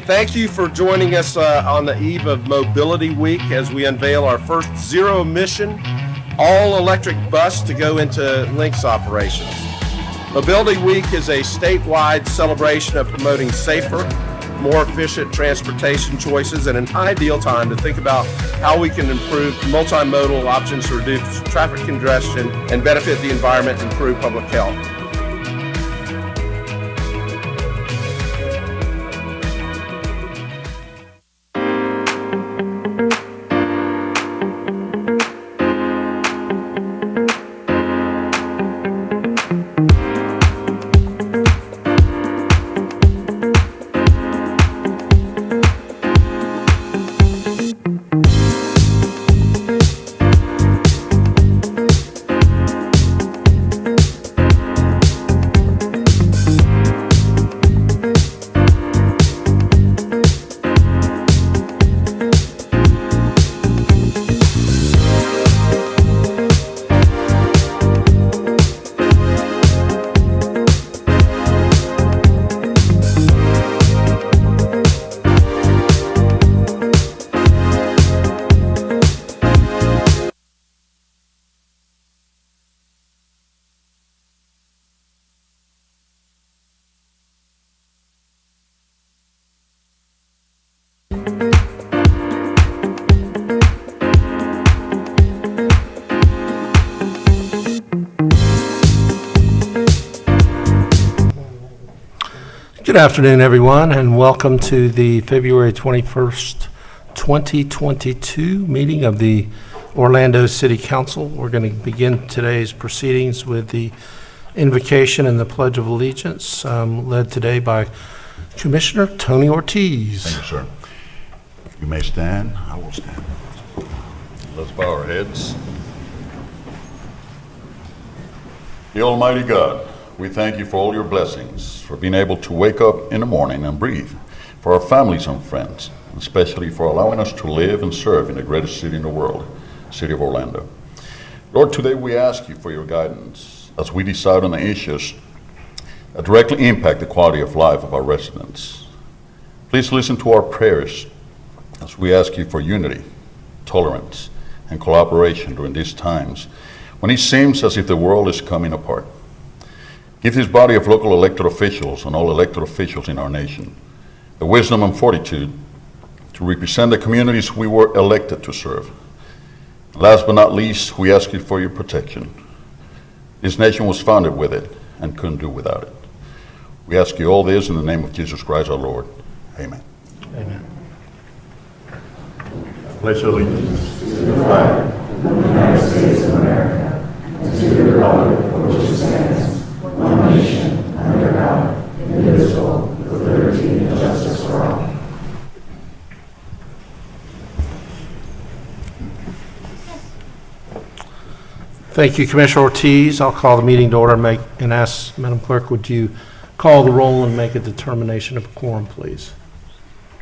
Thank you for joining us on the eve of Mobility Week as we unveil our first zero-emission, all-electric bus to go into Lynx operations. Mobility Week is a statewide celebration of promoting safer, more efficient transportation choices and an ideal time to think about how we can improve multimodal options to reduce traffic congestion and benefit the environment and improve public health. Good afternoon, everyone, and welcome to the February 21st, 2022 meeting of the Orlando City Council. We're going to begin today's proceedings with the invocation and the Pledge of Allegiance, led today by Commissioner Tony Ortiz. Thank you, sir. You may stand. I will stand. Let's bow our heads. The Almighty God, we thank you for all your blessings, for being able to wake up in the morning and breathe, for our families and friends, and especially for allowing us to live and serve in the greatest city in the world, the city of Orlando. Lord, today we ask you for your guidance as we decide on the issues that directly impact the quality of life of our residents. Please listen to our prayers as we ask you for unity, tolerance, and collaboration during these times when it seems as if the world is coming apart. Give this body of local elected officials and all elected officials in our nation the wisdom and fortitude to represent the communities we were elected to serve. Last but not least, we ask you for your protection. This nation was founded with it and couldn't do without it. We ask you all this in the name of Jesus Christ our Lord. Amen. Amen. Pledge allegiance to the flag of the United States of America and to the republic for which it stands, one nation, under God, indivisible, with liberty and justice for all. Thank you, Commissioner Ortiz. I'll call the meeting to order and ask Madam Clerk, would you call the roll and make a determination of quorum, please?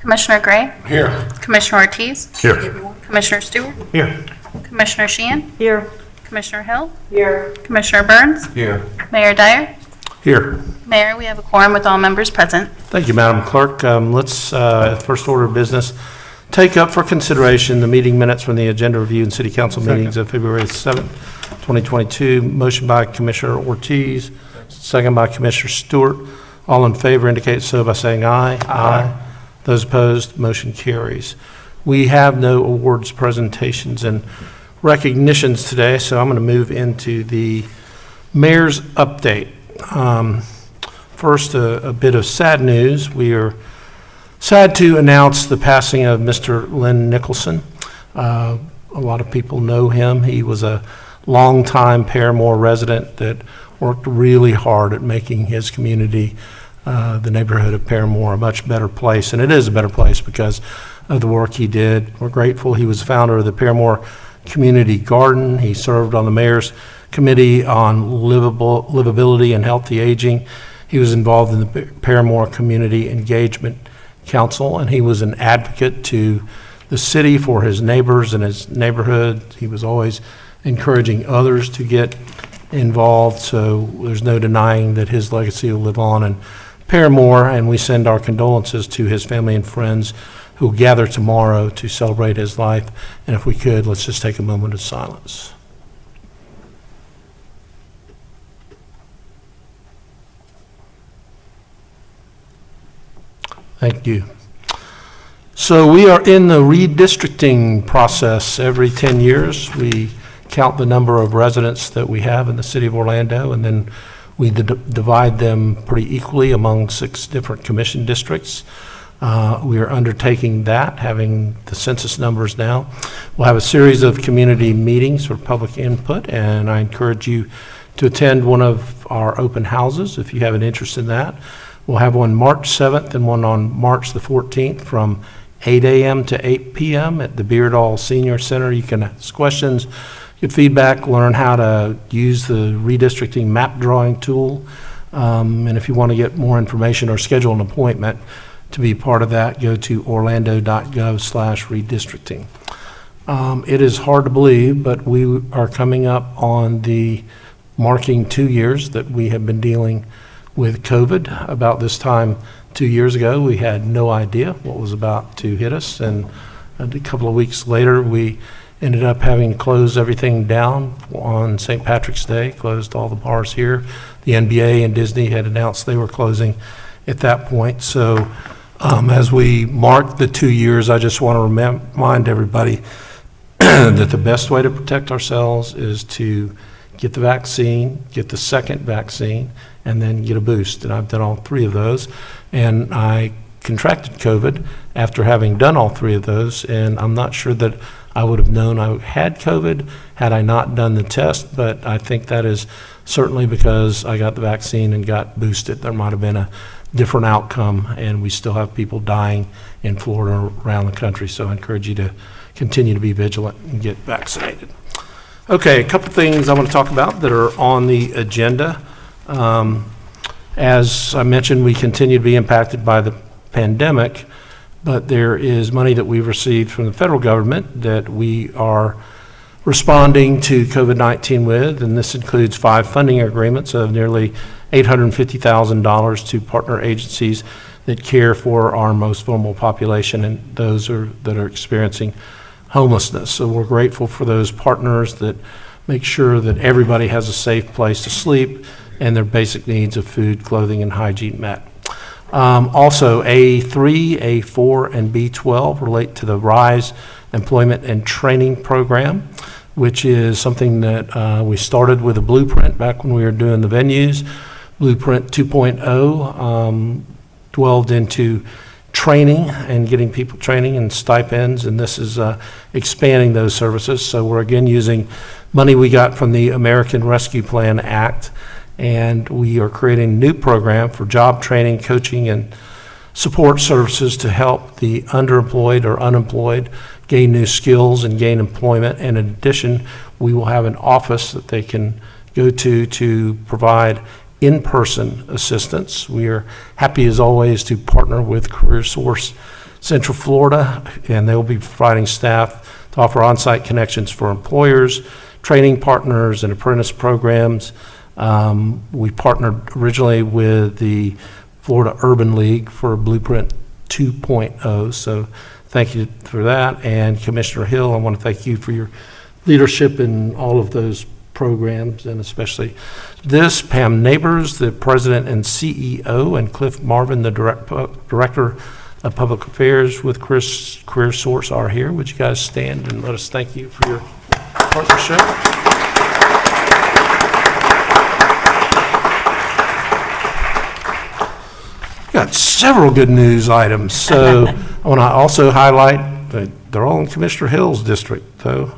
Commissioner Gray? Here. Commissioner Ortiz? here. Commissioner Stewart? Here. Commissioner Sheehan? Here. Commissioner Hill? Here. Commissioner Burns? Here. Mayor Dyer? Here. Mayor, we have a quorum with all members present. Thank you, Madam Clerk. Let's, first order of business, take up for consideration the meeting minutes from the agenda review and city council meetings of February 7th, 2022. Motion by Commissioner Ortiz, second by Commissioner Stewart. All in favor indicate so by saying aye. Aye. Those opposed, motion carries. We have no awards, presentations, and recognitions today, so I'm going to move into the mayor's update. First, a bit of sad news. We are sad to announce the passing of Mr. Lynn Nicholson. A lot of people know him. He was a longtime Paramore resident that worked really hard at making his community, the neighborhood of Paramore, a much better place. And it is a better place because of the work he did. We're grateful. He was founder of the Paramore Community Garden. He served on the mayor's committee on livability and healthy aging. He was involved in the Paramore Community Engagement Council, and he was an advocate to the city for his neighbors and his neighborhood. He was always encouraging others to get involved, so there's no denying that his legacy will live on in Paramore, and we send our condolences to his family and friends who gather tomorrow to celebrate his life. And if we could, let's just take a moment of silence. Thank you. So we are in the redistricting process. Every 10 years, we count the number of residents that we have in the city of Orlando, and then we divide them pretty equally among 6 different commission districts. We are undertaking that, having the census numbers now. We'll have a series of community meetings for public input, and I encourage you to attend one of our open houses if you have an interest in that. We'll have one March 7th and one on March the 14th from 8 a.m. to 8 p.m. at the Beardall Senior Center. You can ask questions, get feedback, learn how to use the redistricting map drawing tool. And if you want to get more information or schedule an appointment to be part of that, go to orlando.gov/redistricting. It is hard to believe, but we are coming up on the marking 2 years that we have been dealing with COVID. About this time 2 years ago, we had no idea what was about to hit us, and a couple of weeks later, we ended up having to close everything down on St. Patrick's Day, closed all the bars here. The NBA and Disney had announced they were closing at that point. So as we mark the 2 years, I just want to remind everybody that the best way to protect ourselves is to get the vaccine, get the second vaccine, and then get a boost. And I've done all 3 of those. And I contracted COVID after having done all 3 of those. And I'm not sure that I would have known I had COVID had I not done the test. But I think that is certainly because I got the vaccine and got boosted. There might have been a different outcome. And we still have people dying in Florida around the country. So I encourage you to continue to be vigilant and get vaccinated. Okay, a couple things I want to talk about that are on the agenda. As I mentioned, we continue to be impacted by the pandemic, but there is money that we've received from the federal government that we are responding to COVID-19 with, and this includes 5 funding agreements of nearly $850,000 to partner agencies that care for our most vulnerable population and those that are experiencing homelessness. So we're grateful for those partners that make sure that everybody has a safe place to sleep and their basic needs of food, clothing, and hygiene met. Also, A3, A4, and B12 relate to the RISE Employment and Training Program, which is something that we started with a blueprint back when we were doing the venues. Blueprint 2.0 dwelled into training and getting people training and stipends, and this is expanding those services. So we're again using money we got from the American Rescue Plan Act, and we are creating a new program for job training, coaching, and support services to help the underemployed or unemployed gain new skills and gain employment. And in addition, we will have an office that they can go to provide in-person assistance. We are happy as always to partner with Career Source Central Florida, and they will be providing staff to offer on-site connections for employers, training partners, and apprentice programs. We partnered originally with the Florida Urban League for Blueprint 2.0, so thank you for that. And Commissioner Hill, I want to thank you for your leadership in all of those programs, and especially this. Pam Neighbors, the president and CEO, and Cliff Marvin, the director of public affairs with Career Source, are here. Would you guys stand and let us thank you for your partnership? Got several good news items. So I want to also highlight that they're all in Commissioner Hill's district, though.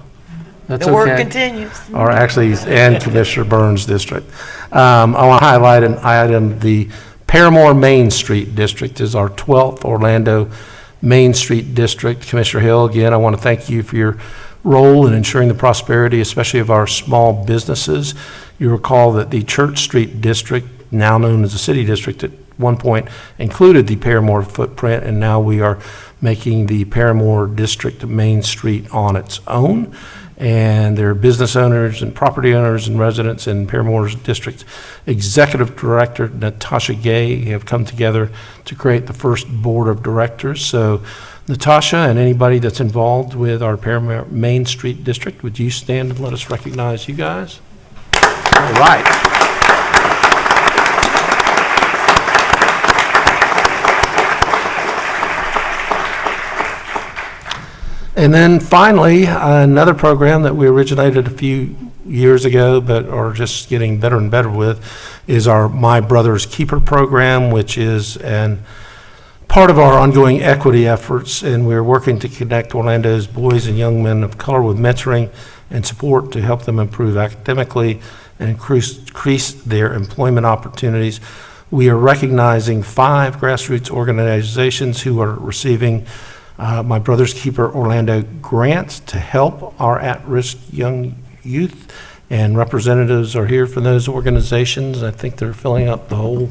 That's The work okay. continues. Or actually, and Commissioner Burns' district. I want to highlight an item. The Paramore Main Street District is our 12th Orlando Main Street District. Commissioner Hill, again, I want to thank you for your role in ensuring the prosperity, especially of our small businesses. You recall that the Church Street District, now known as the City District, at one point included the Paramore footprint, and now we are making the Paramore District Main Street on its own. and their business owners and property owners and residents in Paramore's District. Executive Director Natasha Gay have come together to create the first board of directors. So Natasha and anybody that's involved with our Paramore Main Street District, would you stand and let us recognize you guys? All right. And then finally, another program that we originated a few years ago, but are just getting better and better with, is our My Brother's Keeper program, which is part of our ongoing equity efforts, and we're working to connect Orlando's boys and young men of color with mentoring and support to help them improve academically and increase their employment opportunities. We are recognizing 5 grassroots organizations who are receiving My Brother's Keeper Orlando grants to help our at-risk young youth, and representatives are here from those organizations. I think they're filling up the whole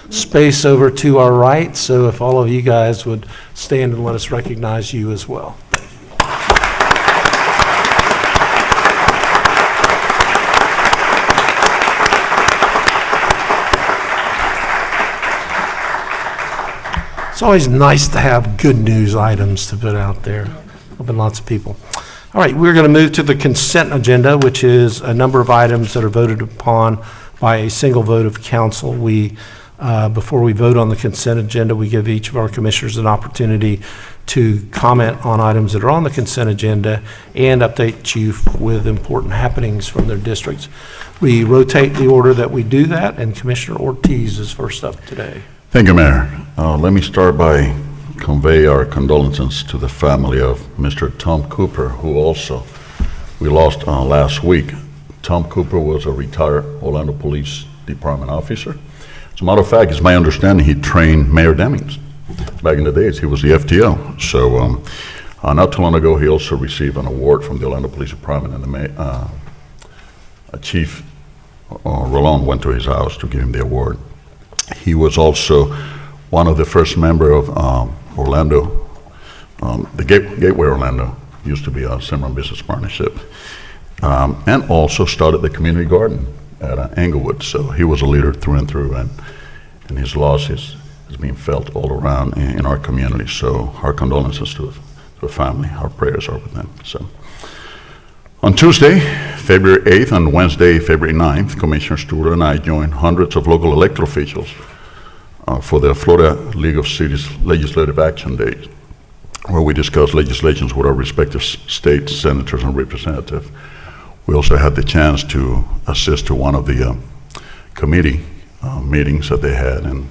space over to our right, so if all of you guys would stand and let us recognize you as well. It's always nice to have good news items to put out there, helping lots of people. All right, we're going to move to the consent agenda, which is a number of items that are voted upon by a single vote of council. Before we vote on the consent agenda, we give each of our commissioners an opportunity to comment on items that are on the consent agenda and update you with important happenings from their districts. We rotate the order that we do that, and Commissioner Ortiz is first up today. Thank you, Mayor. Let me start by convey our condolences to the family of Mr. Tom Cooper, who also we lost last week. Tom Cooper was a retired Orlando Police Department officer. As a matter of fact, it's my understanding he trained Mayor Demings. Back in the days, he was the FTO. So not too long ago, he also received an award from the Orlando Police Department, and Chief Rolon went to his house to give him the award. He was also one of the first member of Orlando, the Gateway Orlando, used to be a Cimarron Business Partnership, and also started the community garden at Englewood. So he was a leader through and through, and his loss is being felt all around in our community. So our condolences to the family. Our prayers are with them. So on Tuesday, February 8th, and Wednesday, February 9th, Commissioner Stewart and I joined hundreds of local elected officials for the Florida League of Cities Legislative Action Days, where we discussed legislations with our respective states, senators, and representatives. We also had the chance to assist to one of the committee meetings that they had, and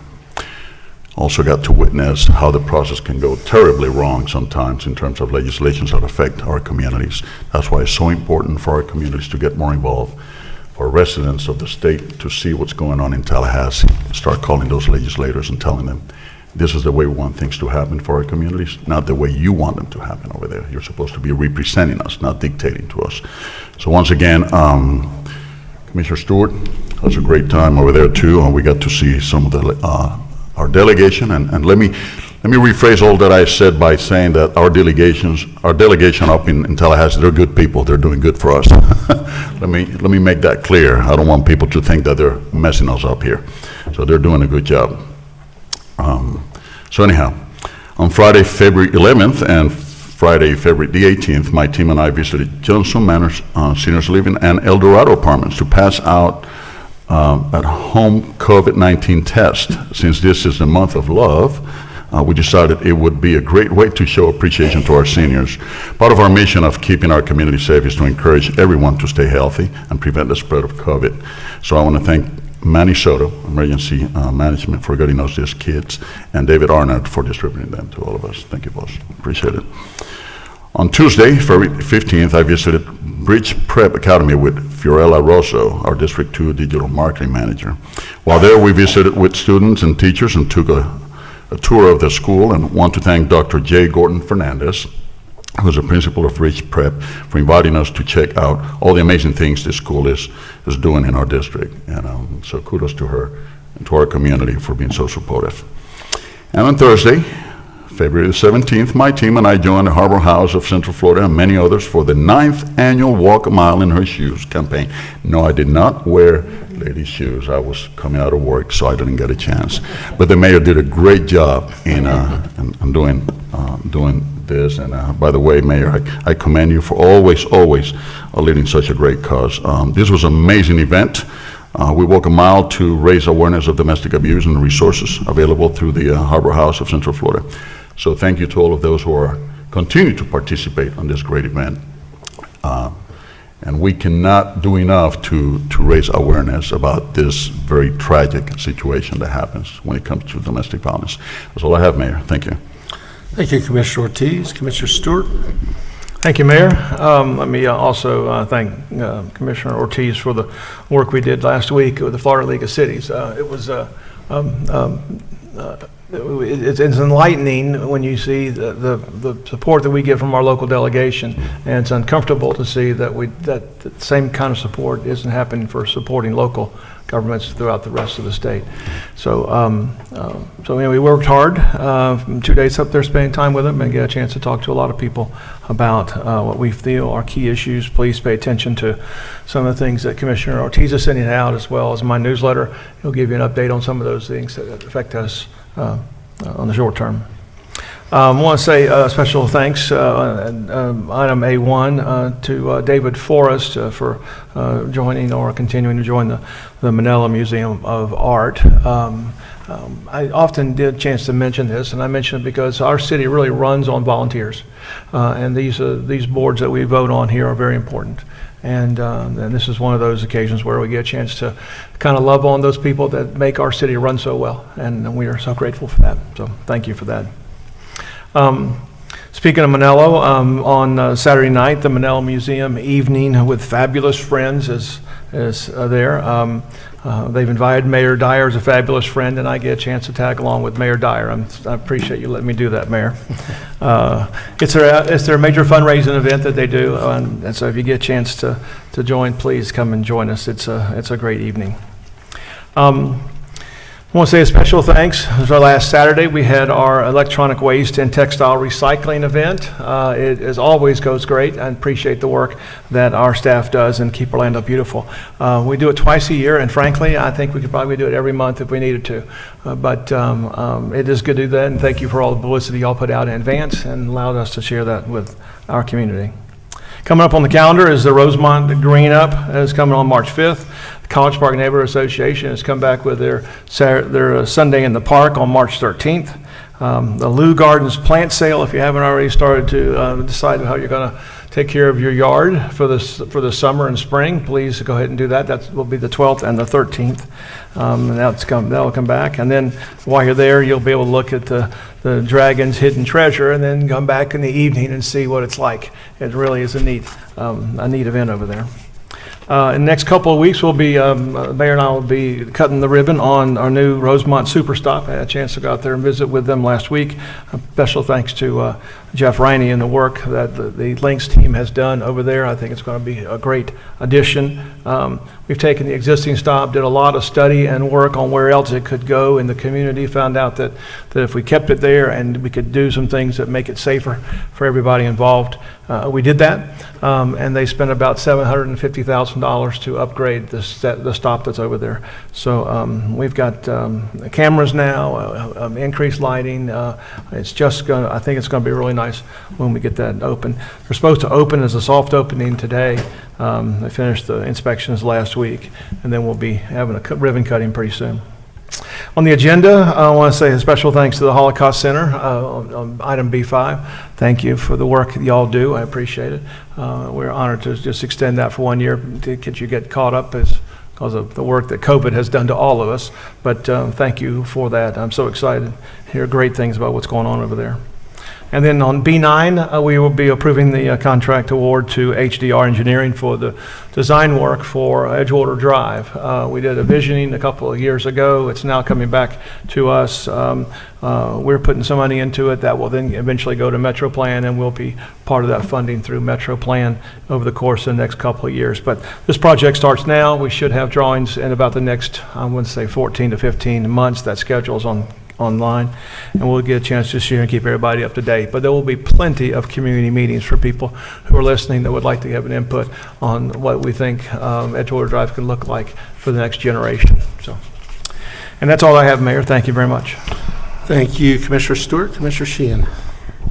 also got to witness how the process can go terribly wrong sometimes in terms of legislations that affect our communities. That's why it's so important for our communities to get more involved, for residents of the state to see what's going on in Tallahassee, start calling those legislators and telling them, this is the way we want things to happen for our communities, not the way you want them to happen over there. You're supposed to be representing us, not dictating to us. So once again, Commissioner Stewart, it was a great time over there too, and we got to see some of the our delegation, and let me rephrase all that I said by saying that our delegation up in Tallahassee, they're good people. They're doing good for us. Let me make that clear. I don't want people to think that they're messing us up here. So they're doing a good job. So anyhow, on Friday, February 11th and Friday, February the 18th, my team and I visited Johnson Manors Seniors Living and El Dorado Apartments to pass out at home COVID-19 test. Since this is the month of love, we decided it would be a great way to show appreciation to our seniors. Part of our mission of keeping our community safe is to encourage everyone to stay healthy and prevent the spread of COVID. So I want to thank Manny Soto, Emergency Management, for getting us these kits, and David Arnott for distributing them to all of us. Thank you, boss. Appreciate it. On Tuesday, February 15th, I visited Bridge Prep Academy with Fiorella Rosso, our District 2 Digital Marketing Manager. While there, we visited with students and teachers and took a tour of the school, and want to thank Dr. J. Gordon Fernandez, who's the principal of Bridge Prep, for inviting us to check out all the amazing things this school is doing in our district. And so kudos to her and to our community for being so supportive. And on Thursday, February 17th, my team and I joined the Harbor House of Central Florida and many others for the 9th annual Walk a Mile in Her Shoes campaign. No, I did not wear ladies' shoes. I was coming out of work, so I didn't get a chance. But the mayor did a great job in doing this. And by the way, Mayor, I commend you for always leading such a great cause. This was an amazing event. We walk a mile to raise awareness of domestic abuse and the resources available through the Harbor House of Central Florida. So thank you to all of those who are continue to participate on this great event. And we cannot do enough to raise awareness about this very tragic situation that happens when it comes to domestic violence. That's all I have, Mayor. Thank you. Thank you, Commissioner Ortiz. Commissioner Stewart? Thank you, Mayor. Let me also thank Commissioner Ortiz for the work we did last week with the Florida League of Cities. It's enlightening when you see the support that we get from our local delegation, and it's uncomfortable to see that the same kind of support isn't happening for supporting local governments throughout the rest of the state. So, we worked hard, 2 days up there spending time with them and get a chance to talk to a lot of people about what we feel are key issues. Please pay attention to some of the things that Commissioner Ortiz is sending out, as well as my newsletter. He'll give you an update on some of those things that affect us on the short term. I want to say special thanks, item A1, to David Forrest for joining or continuing to join the Manila Museum of Art. I often did a chance to mention this, and I mention it because our city really runs on volunteers, and these boards that we vote on here are very important. And this is one of those occasions where we get a chance to kind of love on those people that make our city run so well, and we are so grateful for that. So thank you for that. Speaking of Manila, on Saturday night, the Manila Museum Evening with Fabulous Friends is there. They've invited Mayor Dyer as a fabulous friend, and I get a chance to tag along with Mayor Dyer. I appreciate you letting me do that, Mayor. It's their major fundraising event that they do, and so if you get a chance to join, please come and join us. It's a great evening. I want to say a special thanks. It was our last Saturday. We had our electronic waste and textile recycling event. It as always goes great. I appreciate the work that our staff does and keep Orlando beautiful. We do it twice a year, and frankly, I think we could probably do it every month if we needed to. But it is good to do that, and thank you for all the publicity y'all put out in advance and allowed us to share that with our community. Coming up on the calendar is the Rosemont Green Up. It's coming on March 5th. The College Park Neighborhood Association has come back with their Sunday in the Park on March 13th. The Lou Gardens plant sale, if you haven't already started to decide how you're going to take care of your yard for the summer and spring, please go ahead and do that. That will be the 12th and the 13th. And that'll come back. And then while you're there, you'll be able to look at the Dragon's Hidden Treasure, and then come back in the evening and see what it's like. It really is a neat event over there. In the next couple of weeks, we'll be, Mayor and I will be cutting the ribbon on our new Rosemont Super Stop. I had a chance to go out there and visit with them last week. Special thanks to Jeff Riney and the work that the Links team has done over there. I think it's going to be a great addition. We've taken the existing stop, did a lot of study and work on where else it could go in the community, found out that if we kept it there and we could do some things that make it safer for everybody involved, we did that. And they spent about $750,000 to upgrade the stop that's over there. So we've got cameras now, increased lighting. It's just I think it's going to be really nice when we get that open. They're supposed to open as a soft opening today. They finished the inspections last week, and then we'll be having a ribbon cutting pretty soon. On the agenda, I want to say a special thanks to the Holocaust Center on item B5. Thank you for the work that y'all do. I appreciate it. We're honored to just extend that for 1 year to get caught up because of the work that COVID has done to all of us. But thank you for that. I'm so excited to hear great things about what's going on over there. And then on B9, we will be approving the contract award to HDR Engineering for the design work for Edgewater Drive. We did a visioning a couple of years ago. It's now coming back to us. We're putting some money into it that will then eventually go to Metro Plan, and we'll be part of that funding through Metro Plan over the course of the next couple of years. But this project starts now. We should have drawings in about the next, I would say, 14 to 15 months. That schedule is on online, and we'll get a chance this year and keep everybody up to date. But there will be plenty of community meetings for people who are listening that would like to have an input on what we think Edgewater Drive can look like for the next generation. So, and that's all I have, Mayor. Thank you very much. Thank you, Commissioner Stewart. Commissioner Sheehan.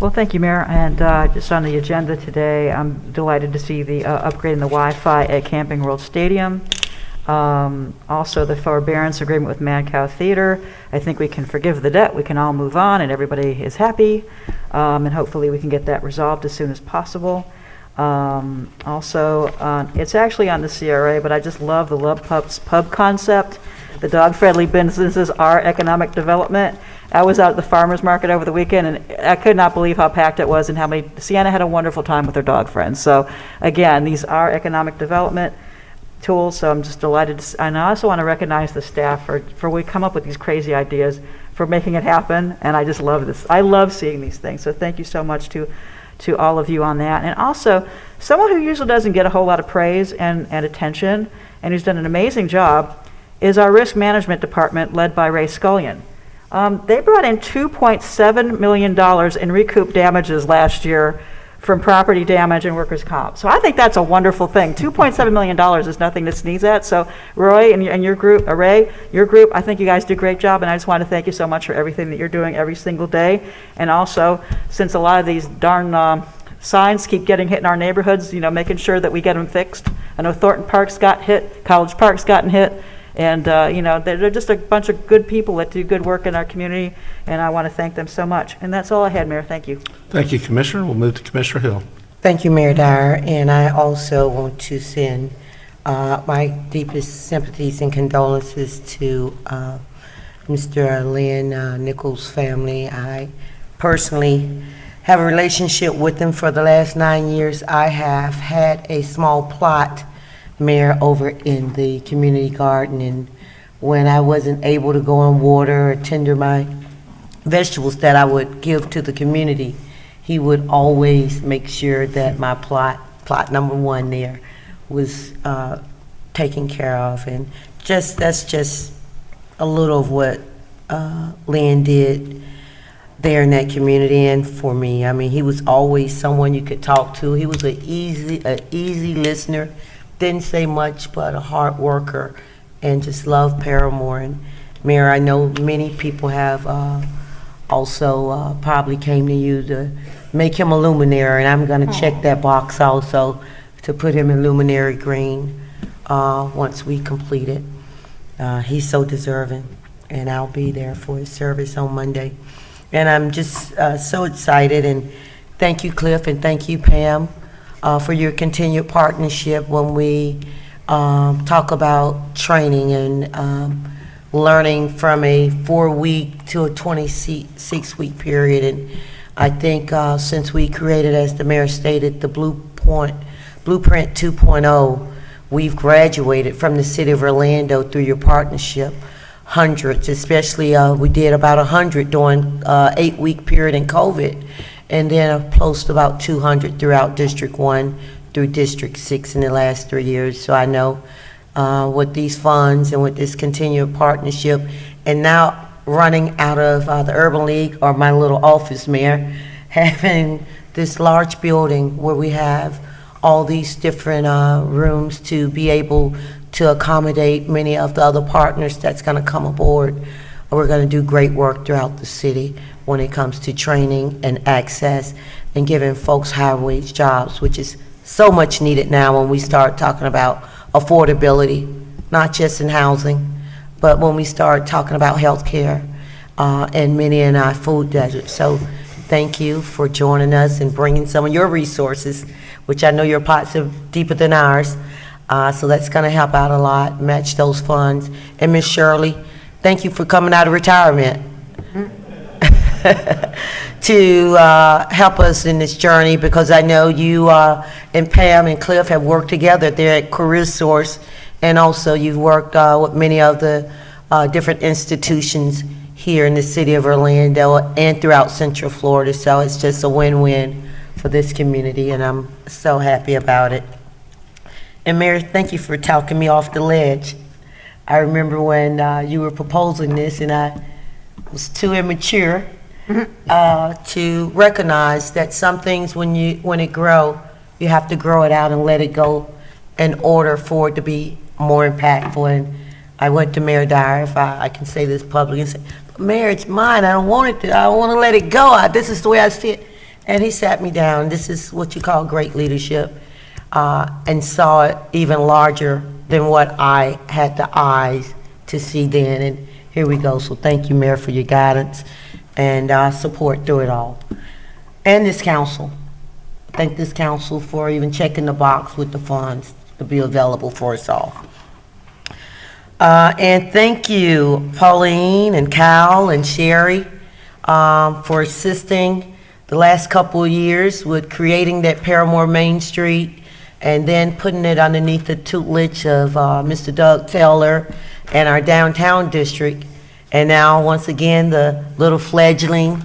Well, thank you, Mayor. And just on the agenda today, I'm delighted to see the upgrading the Wi-Fi at Camping World Stadium. Also, the forbearance agreement with Mad Cow Theater. I think we can forgive the debt. We can all move on, and everybody is happy. And hopefully, we can get that resolved as soon as possible. Also, it's actually on the CRA, but I just love the Love Pups Pub concept. The dog-friendly businesses are economic development. I was out at the farmers market over the weekend, and I could not believe how packed it was and how many. Sienna had a wonderful time with her dog friends. So, again, these are economic development tools. So I'm just delighted. And I also want to recognize the staff for we come up with these crazy ideas for making it happen. And I just love this. I love seeing these things. So thank you so much to all of you on that. And also, someone who usually doesn't get a whole lot of praise and attention, and who's done an amazing job, is our risk management department led by Ray Scullion. They brought in $2.7 million in recoup damages last year from property damage and workers' comp. So I think that's a wonderful thing. $2.7 million is nothing to sneeze at. So Roy and your group, Ray, your group, I think you guys do a great job, and I just want to thank you so much for everything that you're doing every single day. And also, since a lot of these darn signs keep getting hit in our neighborhoods, making sure that we get them fixed. I know Thornton Park's got hit, College Park's gotten hit. And, they're just a bunch of good people that do good work in our community, and I want to thank them so much. And that's all I had, Mayor. Thank you. Thank you, Commissioner. We'll move to Commissioner Hill. Thank you, Mayor Dyer, and I also want to send my deepest sympathies and condolences to Mr. Lynn Nichols' family. I personally have a relationship with them for the last 9 years. I have had a small plot, Mayor, over in the community garden, and when I wasn't able to go and water or tender my vegetables that I would give to the community, he would always make sure that my plot number 1 there was taken care of. And that's just a little of what Lynn did there in that community and for me. I mean, he was always someone you could talk to. He was an easy listener. Didn't say much, but a hard worker, and just loved Paramore. And Mayor, I know many people have also probably came to you to make him a luminary, and I'm going to check that box also to put him in luminary green once we complete it. He's so deserving, and I'll be there for his service on Monday. And I'm just so excited, and thank you, Cliff, and thank you, Pam, for your continued partnership when we talk about training and learning from a 4-week to a 26-week period. And I think since we created, as the mayor stated, the Blueprint 2.0, we've graduated from the city of Orlando through your partnership. Hundreds, especially we did about 100 during 8-week period in COVID. And then close to about 200 throughout District 1 through District 6 in the last 3 years. So I know with these funds and with this continued partnership, and now running out of the Urban League or my little office, Mayor, having this large building where we have all these different rooms to be able to accommodate many of the other partners that's going to come aboard. We're going to do great work throughout the city when it comes to training and access and giving folks high-wage jobs, which is so much needed now when we start talking about affordability, not just in housing, but when we start talking about health care and many in our food desert. So thank you for joining us and bringing some of your resources, which I know your pots are deeper than ours. So that's going to help out a lot, match those funds. And Ms. Shirley, thank you for coming out of retirement to help us in this journey, because I know you and Pam and Cliff have worked together there at Career Source, and also you've worked with many of the different institutions here in the city of Orlando and throughout Central Florida. So it's just a win-win for this community, and I'm so happy about it. And Mayor, thank you for talking me off the ledge. I remember when you were proposing this, and I was too immature to recognize that some things when it grow, you have to grow it out and let it go in order for it to be more impactful. And I went to Mayor Dyer, if I can say this publicly, and said, Mayor, it's mine. I don't want it to. I want to let it go. This is the way I see it. And he sat me down. This is what you call great leadership, and saw it even larger than what I had the eyes to see then. And here we go. So thank you, Mayor, for your guidance and support through it all. And this council. Thank this council for even checking the box with the funds to be available for us all. And thank you, Pauline and Cal and Sherry, for assisting the last couple of years with creating that Paramore Main Street and then putting it underneath the tutelage of Mr. Doug Taylor and our downtown district. And now, once again, the little fledgling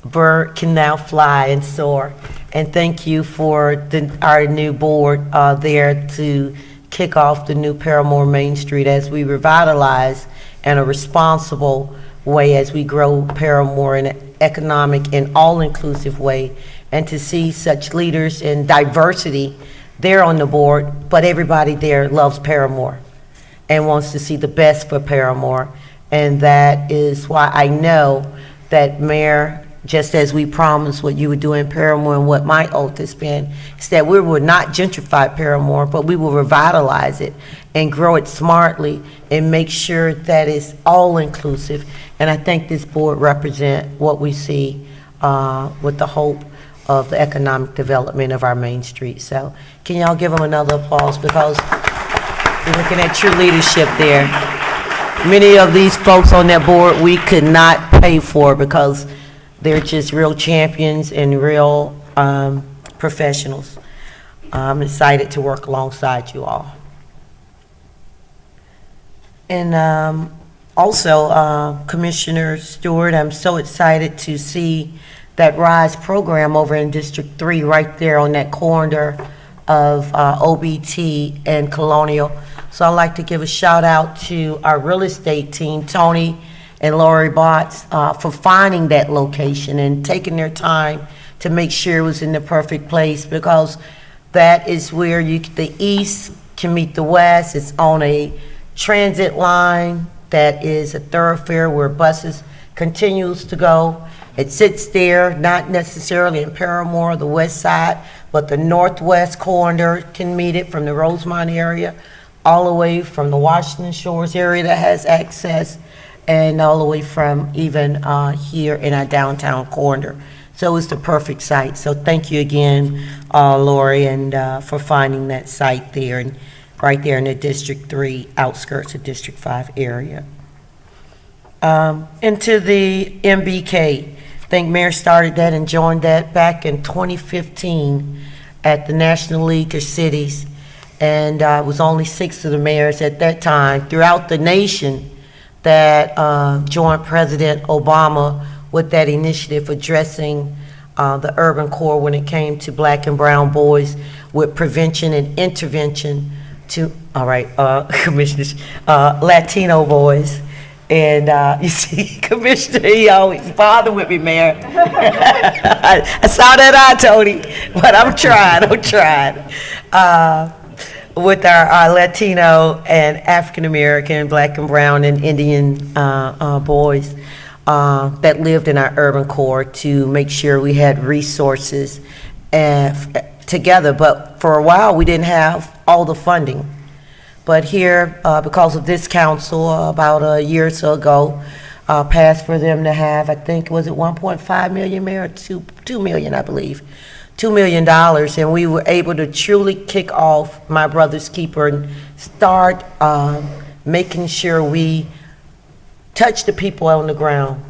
bird can now fly and soar. And thank you for our new board there to kick off the new Paramore Main Street as we revitalize in a responsible way as we grow Paramore in an economic and all-inclusive way, and to see such leaders and diversity there on the board, but everybody there loves Paramore and wants to see the best for Paramore. And that is why I know that Mayor, just as we promised what you would do in Paramore and what my oath has been, is that we will not gentrify Paramore, but we will revitalize it and grow it smartly and make sure that it's all inclusive. And I think this board represents what we see with the hope of the economic development of our Main Street. So can y'all give them another applause, because we're looking at your leadership there. Many of these folks on that board we could not pay for because they're just real champions and real professionals. I'm excited to work alongside you all. And also, Commissioner Stewart, I'm so excited to see that RISE program over in District 3 right there on that corner of OBT and Colonial. So I'd like to give a shout out to our real estate team, Tony and Lori Botts, for finding that location and taking their time to make sure it was in the perfect place, because that is where the east can meet the west. It's on a transit line that is a thoroughfare where buses continues to go. It sits there, not necessarily in Paramore, the west side, but the northwest corridor can meet it from the Rosemont area, all the way from the Washington Shores area that has access, and all the way from even here in our downtown corridor. So it's the perfect site. So thank you again, Lori, and for finding that site there, and right there in the District 3 outskirts of District 5 area. Into the MBK. I think Mayor started that and joined that back in 2015 at the National League of Cities. And it was only 6 of the mayors at that time throughout the nation that joined President Obama with that initiative addressing the urban core when it came to black and brown boys, with prevention and intervention to, commissioners, Latino boys. And you see, Commissioner, he always bothered with me, Mayor. I saw that eye, Tony, but I'm trying. With our Latino and African American, black and brown and Indian boys that lived in our urban core, to make sure we had resources together. But for a while, we didn't have all the funding. But here, because of this council, about a year or so ago, passed for them to have, I think, was it 1.5 million, Mayor, 2 million, I believe. $2 million, and we were able to truly kick off My Brother's Keeper and start making sure we touch the people on the ground.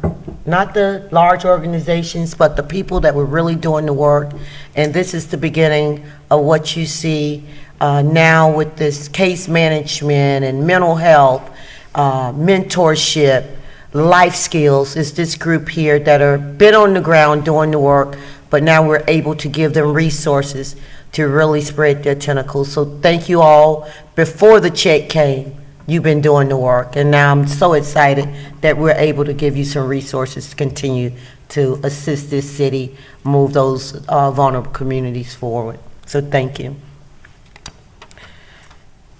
Not the large organizations, but the people that were really doing the work. And this is the beginning of what you see now with this case management and mental health, mentorship, life skills. Is this group here that are been on the ground doing the work, but now we're able to give them resources to really spread their tentacles. So thank you all. Before the check came, you've been doing the work. And now I'm so excited that we're able to give you some resources to continue to assist this city move those vulnerable communities forward. So thank you.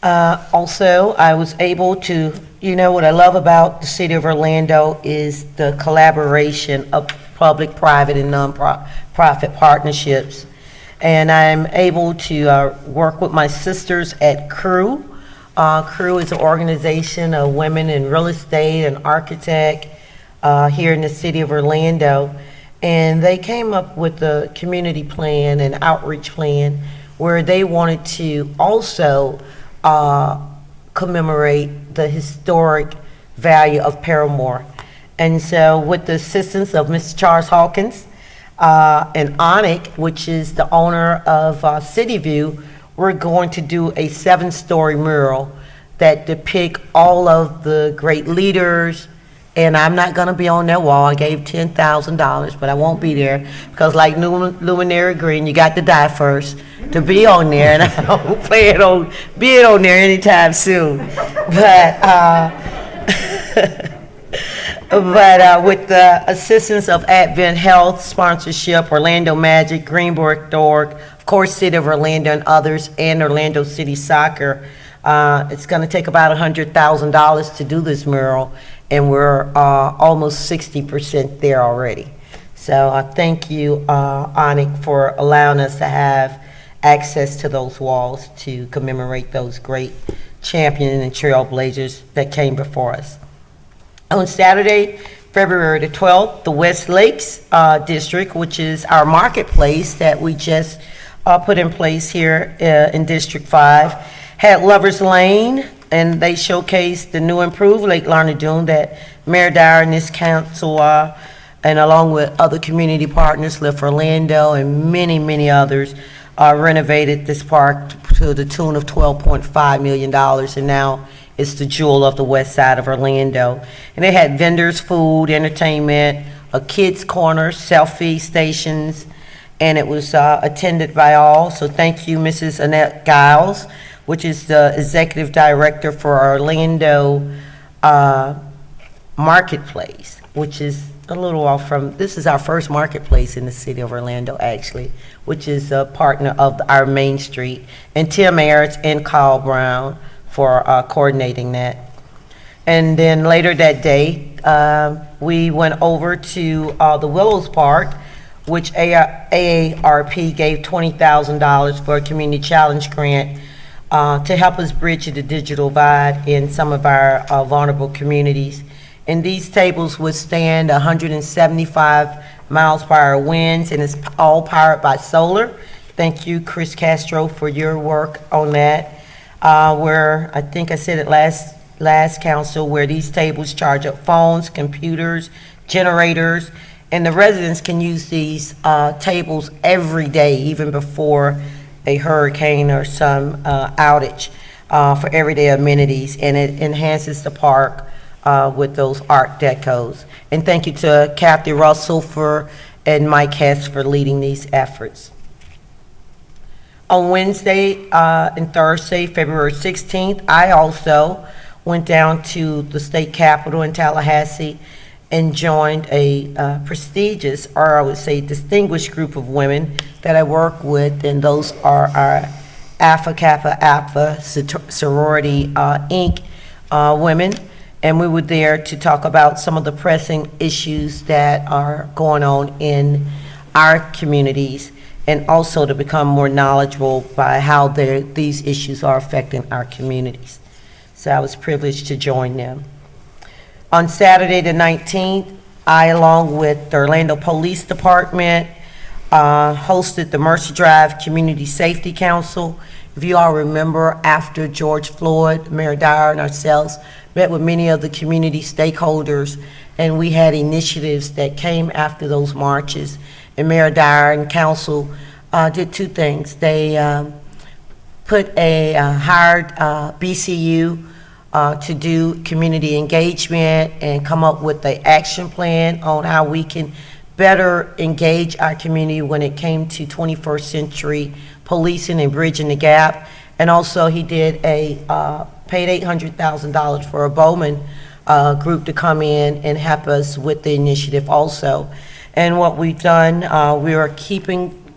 Also, I was able to, what I love about the city of Orlando is the collaboration of public, private, and nonprofit partnerships. And I'm able to work with my sisters at CREW. CREW is an organization of women in real estate and architect here in the city of Orlando. And they came up with a community plan and outreach plan where they wanted to also commemorate the historic value of Paramore. And so with the assistance of Mr. Charles Hawkins and Onic, which is the owner of City View, we're going to do a 7-story mural that depict all of the great leaders. And I'm not going to be on that wall. I gave $10,000, but I won't be there because, like Luminary Green, you got to die first to be on there, and I don't plan on being on there anytime soon. But with the assistance of Advent Health sponsorship, Orlando Magic, Greenberg.org, of course, City of Orlando and others, and Orlando City Soccer, it's going to take about $100,000 to do this mural. And we're almost 60% there already. So thank you, Onic, for allowing us to have access to those walls to commemorate those great champions and trailblazers that came before us. On Saturday, February the 12th, the West Lakes District, which is our marketplace that we just put in place here in District 5, had Lover's Lane, and they showcased the new improved Lake Larned Dune that Mayor Dyer and this council, and along with other community partners, Lift Orlando and many, many others, renovated this park to the tune of $12.5 million, and now it's the jewel of the west side of Orlando. And they had vendors, food, entertainment, a kids' corner, selfie stations, and it was attended by all. So thank you, Mrs. Annette Giles, which is the executive director for Orlando Marketplace, which is a little off from, this is our first marketplace in the city of Orlando, actually, which is a partner of our Main Street, and Tim Ayers and Kyle Brown for coordinating that. And then later that day, we went over to the Willows Park, which AARP gave $20,000 for a community challenge grant to help us bridge the digital divide in some of our vulnerable communities. And these tables withstand 175 miles per hour winds, and it's all powered by solar. Thank you, Chris Castro, for your work on that. Where I think I said it last council, where these tables charge up phones, computers, generators, and the residents can use these tables every day, even before a hurricane or some outage, for everyday amenities, and it enhances the park with those art decos. And thank you to Kathy Russell and Mike Hess for leading these efforts. On Wednesday and Thursday, February 16th, I also went down to the state capitol in Tallahassee and joined a prestigious, or I would say distinguished group of women that I work with, and those are our Alpha Kappa Alpha Sorority Inc. Women. And we were there to talk about some of the pressing issues that are going on in our communities, and also to become more knowledgeable by how these issues are affecting our communities. So I was privileged to join them. On Saturday the 19th, I, along with the Orlando Police Department, hosted the Mercer Drive Community Safety Council. If you all remember, after George Floyd, Mayor Dyer and ourselves met with many of the community stakeholders, and we had initiatives that came after those marches. And Mayor Dyer and council did two things. They hired BCU to do community engagement and come up with an action plan on how we can better engage our community when it came to 21st century policing and bridging the gap. And also he did a paid $800,000 for a Bowman group to come in and help us with the initiative also. And what we've done, we are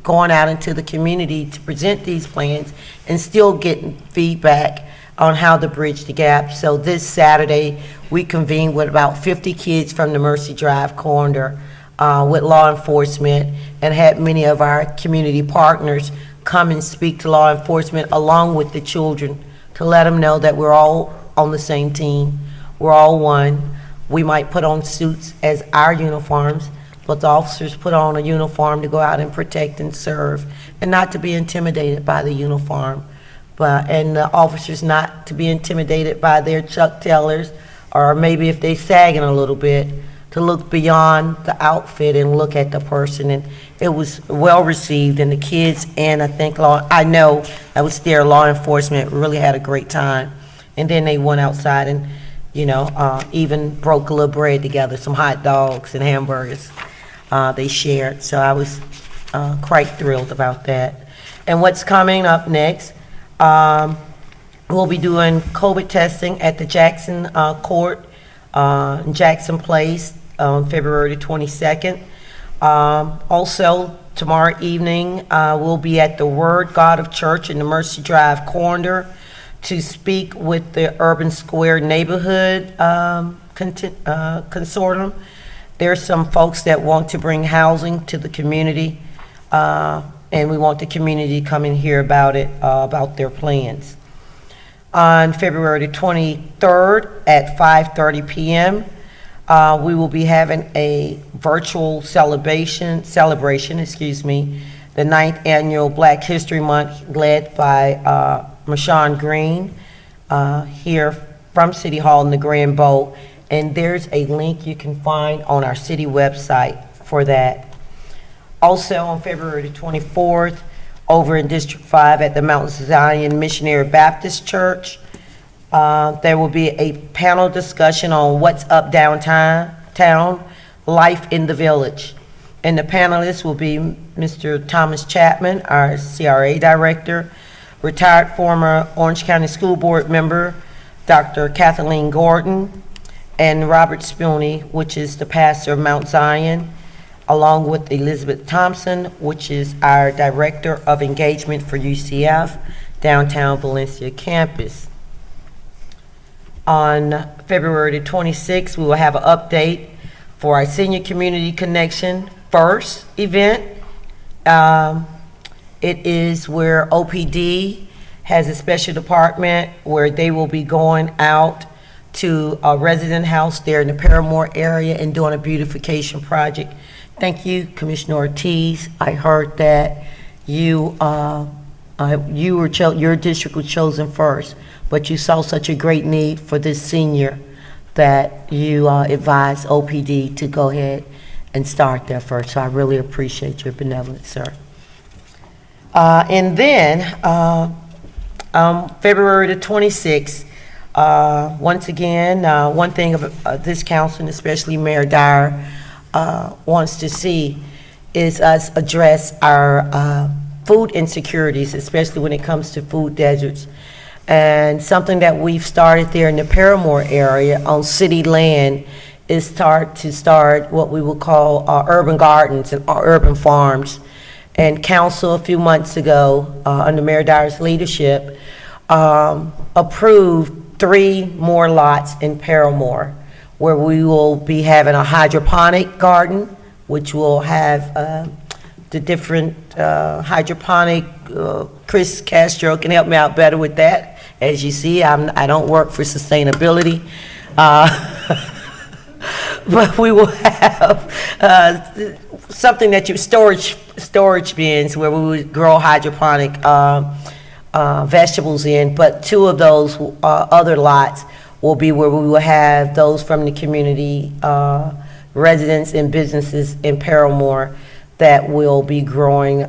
going out into the community to present these plans and still getting feedback on how to bridge the gap. So this Saturday, we convened with about 50 kids from the Mercy Drive corridor with law enforcement, and had many of our community partners come and speak to law enforcement along with the children to let them know that we're all on the same team. We're all one. We might put on suits as our uniforms, but the officers put on a uniform to go out and protect and serve, and not to be intimidated by the uniform. And the officers not to be intimidated by their Chuck Taylors, or maybe if they sagging a little bit, to look beyond the outfit and look at the person. And it was well received, and the kids, and I know I was there, law enforcement really had a great time. And then they went outside and, even broke a little bread together, some hot dogs and hamburgers they shared. So I was quite thrilled about that. And what's coming up next, we'll be doing COVID testing at the Jackson Court in Jackson Place on February 22nd. Also, tomorrow evening, we'll be at the Word God of Church in the Mercy Drive corridor to speak with the Urban Square Neighborhood Consortium. There's some folks that want to bring housing to the community, and we want the community to come and hear about it, about their plans. On February 23rd at 5:30 p.m., we will be having a virtual celebration, the 9th annual Black History Month, led by Mashawn Green here from City Hall in the Grand Bowl. And there's a link you can find on our city website for that. Also on February 24th, over in District 5 at the Mount Zion Missionary Baptist Church, there will be a panel discussion on what's up downtown, life in the village. And the panelists will be Mr. Thomas Chapman, our CRA director, retired former Orange County School Board member, Dr. Kathleen Gordon, and Robert Spooney, which is the pastor of Mount Zion, along with Elizabeth Thompson, which is our Director of Engagement for UCF, Downtown Valencia campus. On February 26th, we will have an update for our Senior Community Connection First event. It is where OPD has a special department where they will be going out to a resident house there in the Paramore area and doing a beautification project. Thank you, Commissioner Ortiz. I heard that your district was chosen first, but you saw such a great need for this senior that you advised OPD to go ahead and start there first. So I really appreciate your benevolence, sir. And then February the 26th, once again, one thing of this council, and especially Mayor Dyer, wants to see is us address our food insecurities, especially when it comes to food deserts. And something that we've started there in the Paramore area on city land is start what we will call urban gardens and urban farms. And council a few months ago, under Mayor Dyer's leadership, approved 3 more lots in Paramore, where we will be having a hydroponic garden, which will have the different hydroponic, Chris Castro can help me out better with that. As you see, I don't work for sustainability. But we will have something that storage bins where we would grow hydroponic vegetables in, but 2 of those other lots will be where we will have those from the community, residents and businesses in Paramore that will be growing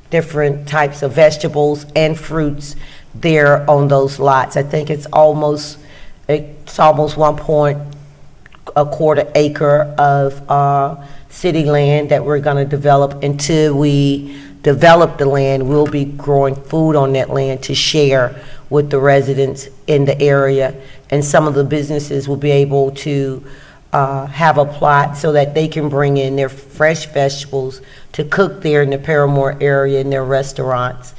different types of vegetables and fruits there on those lots. I think it's almost 1.25 acre of city land that we're going to develop until we develop the land, we'll be growing food on that land to share with the residents in the area. And some of the businesses will be able to have a plot so that they can bring in their fresh vegetables to cook there in the Paramore area in their restaurants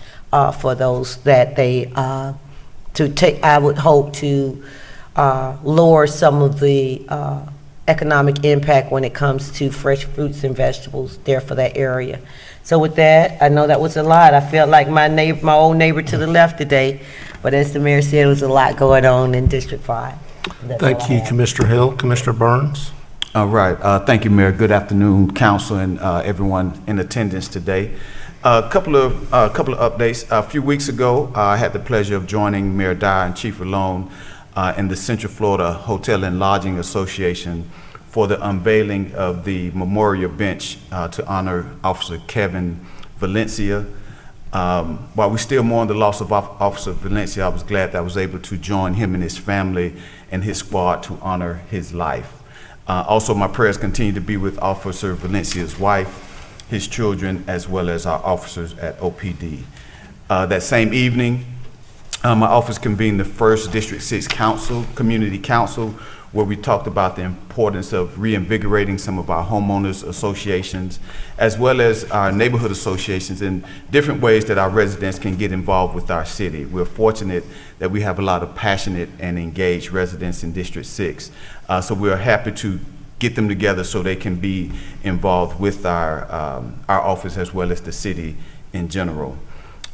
for those that they, I would hope to lower some of the economic impact when it comes to fresh fruits and vegetables there for that area. So with that, I know that was a lot. I felt like my old neighbor to the left today, but as the mayor said, there was a lot going on in District 5. Thank you, Commissioner Hill. Commissioner Burns? All right. Thank you, Mayor. Good afternoon, council, and everyone in attendance today. A couple of updates. A few weeks ago, I had the pleasure of joining Mayor Dyer and Chief Malone in the Central Florida Hotel and Lodging Association for the unveiling of the memorial bench to honor Officer Kevin Valencia. While we still mourn the loss of Officer Valencia, I was glad that I was able to join him and his family and his squad to honor his life. Also, my prayers continue to be with Officer Valencia's wife, his children, as well as our officers at OPD. That same evening, my office convened the first District 6 Community Council, where we talked about the importance of reinvigorating some of our homeowners associations, as well as our neighborhood associations, in different ways that our residents can get involved with our city. We're fortunate that we have a lot of passionate and engaged residents in District 6. So we're happy to get them together so they can be involved with our office as well as the city in general.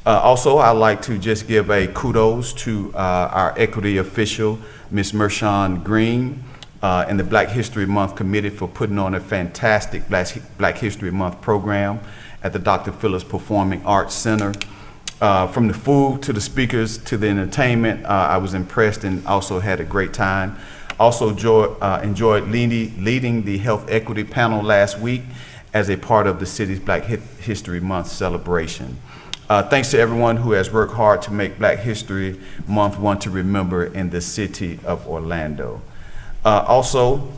Also, I'd like to just give a kudos to our equity official, Ms. Mershon Green, and the Black History Month Committee for putting on a fantastic Black History Month program at the Dr. Phillips Performing Arts Center. From the food to the speakers to the entertainment, I was impressed and also had a great time. Also enjoyed leading the Health Equity Panel last week as a part of the city's Black History Month celebration. Thanks to everyone who has worked hard to make Black History Month one to remember in the city of Orlando. Also,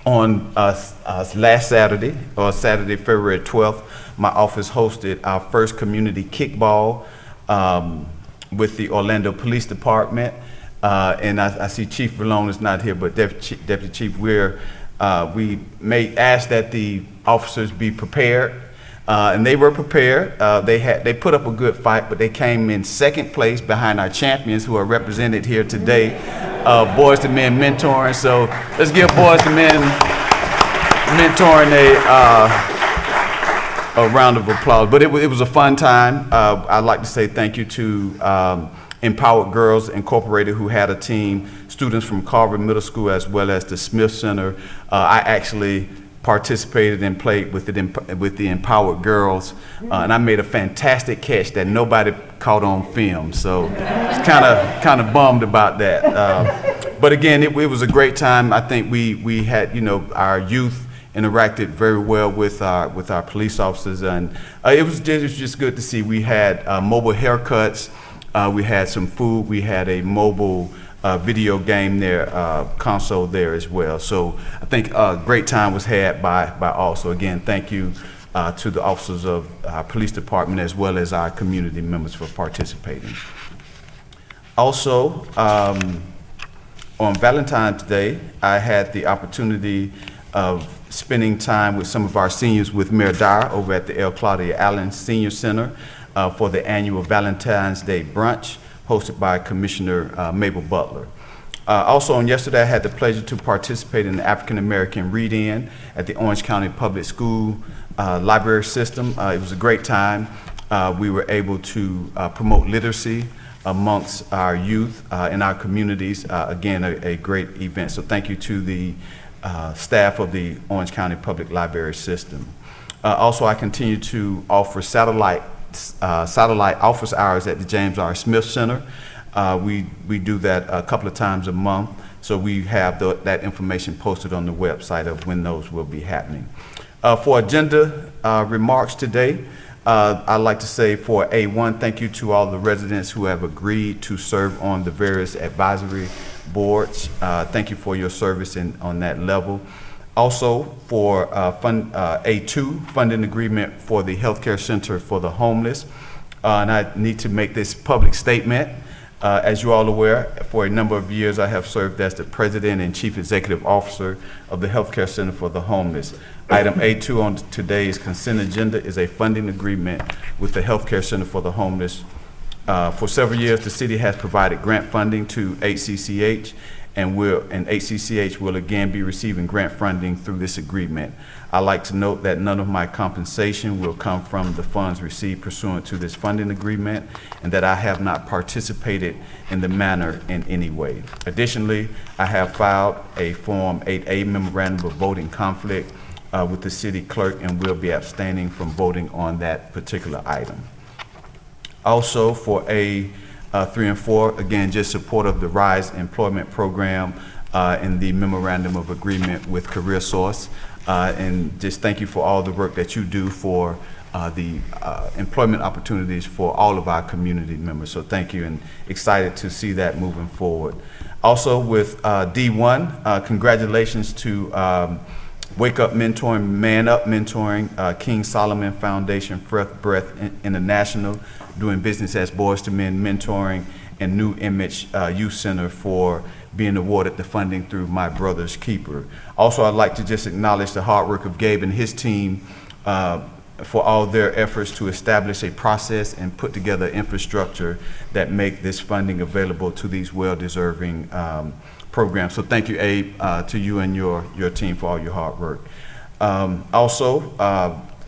on last Saturday, Saturday, February 12th, my office hosted our first community kickball with the Orlando Police Department. And I see Chief Malone is not here, but Deputy Chief, we asked that the officers be prepared. And they were prepared. They put up a good fight, but they came in second place behind our champions who are represented here today, Boys to Men Mentoring. So let's give Boys to Men Mentoring a round of applause. But it was a fun time. I'd like to say thank you to Empowered Girls Incorporated, who had a team, students from Carver Middle School as well as the Smith Center. I actually participated and played with the Empowered Girls, and I made a fantastic catch that nobody caught on film. So it's kind of bummed about that. But again, it was a great time. I think we had, our youth interacted very well with our police officers, and it was just good to see. We had mobile haircuts, we had some food, we had a mobile video game there, console there as well. So I think a great time was had by all. So again, thank you to the officers of our police department as well as our community members for participating. Also, on Valentine's Day, I had the opportunity of spending time with some of our seniors with Mayor Dyer over at the L. Claudia Allen Senior Center for the annual Valentine's Day brunch, hosted by Commissioner Mabel Butler. Also on yesterday, I had the pleasure to participate in the African American Read-In at the Orange County Public School library system. It was a great time. We were able to promote literacy amongst our youth in our communities. Again, a great event. So thank you to the staff of the Orange County Public Library System. Also, I continue to offer satellite office hours at the James R. Smith Center. We do that a couple of times a month, so we have that information posted on the website of when those will be happening. For agenda remarks today, I'd like to say for A1, thank you to all the residents who have agreed to serve on the various advisory boards. Thank you for your service on that level. Also, for A2, funding agreement for the Healthcare Center for the Homeless. And I need to make this public statement. As you all aware, for a number of years, I have served as the President and Chief Executive Officer of the Healthcare Center for the Homeless. Item A2 on today's consent agenda is a funding agreement with the Healthcare Center for the Homeless. For several years, the city has provided grant funding to HCCH, and HCCH will again be receiving grant funding through this agreement. I'd like to note that none of my compensation will come from the funds received pursuant to this funding agreement, and that I have not participated in the matter in any way. Additionally, I have filed a Form 8A memorandum of voting conflict with the city clerk, and will be abstaining from voting on that particular item. Also, for A3 and 4, again, just support of the RISE employment program and the memorandum of agreement with CareerSource. And just thank you for all the work that you do for the employment opportunities for all of our community members. So thank you, and excited to see that moving forward. Also with D1, congratulations to Wake Up Mentoring, Man Up Mentoring, King Solomon Foundation, Breath International, doing business as Boys to Men Mentoring, and New Image Youth Center for being awarded the funding through My Brother's Keeper. Also, I'd like to just acknowledge the hard work of Gabe and his team for all their efforts to establish a process and put together infrastructure that make this funding available to these well-deserving programs. So thank you, Abe, to you and your team for all your hard work. Also,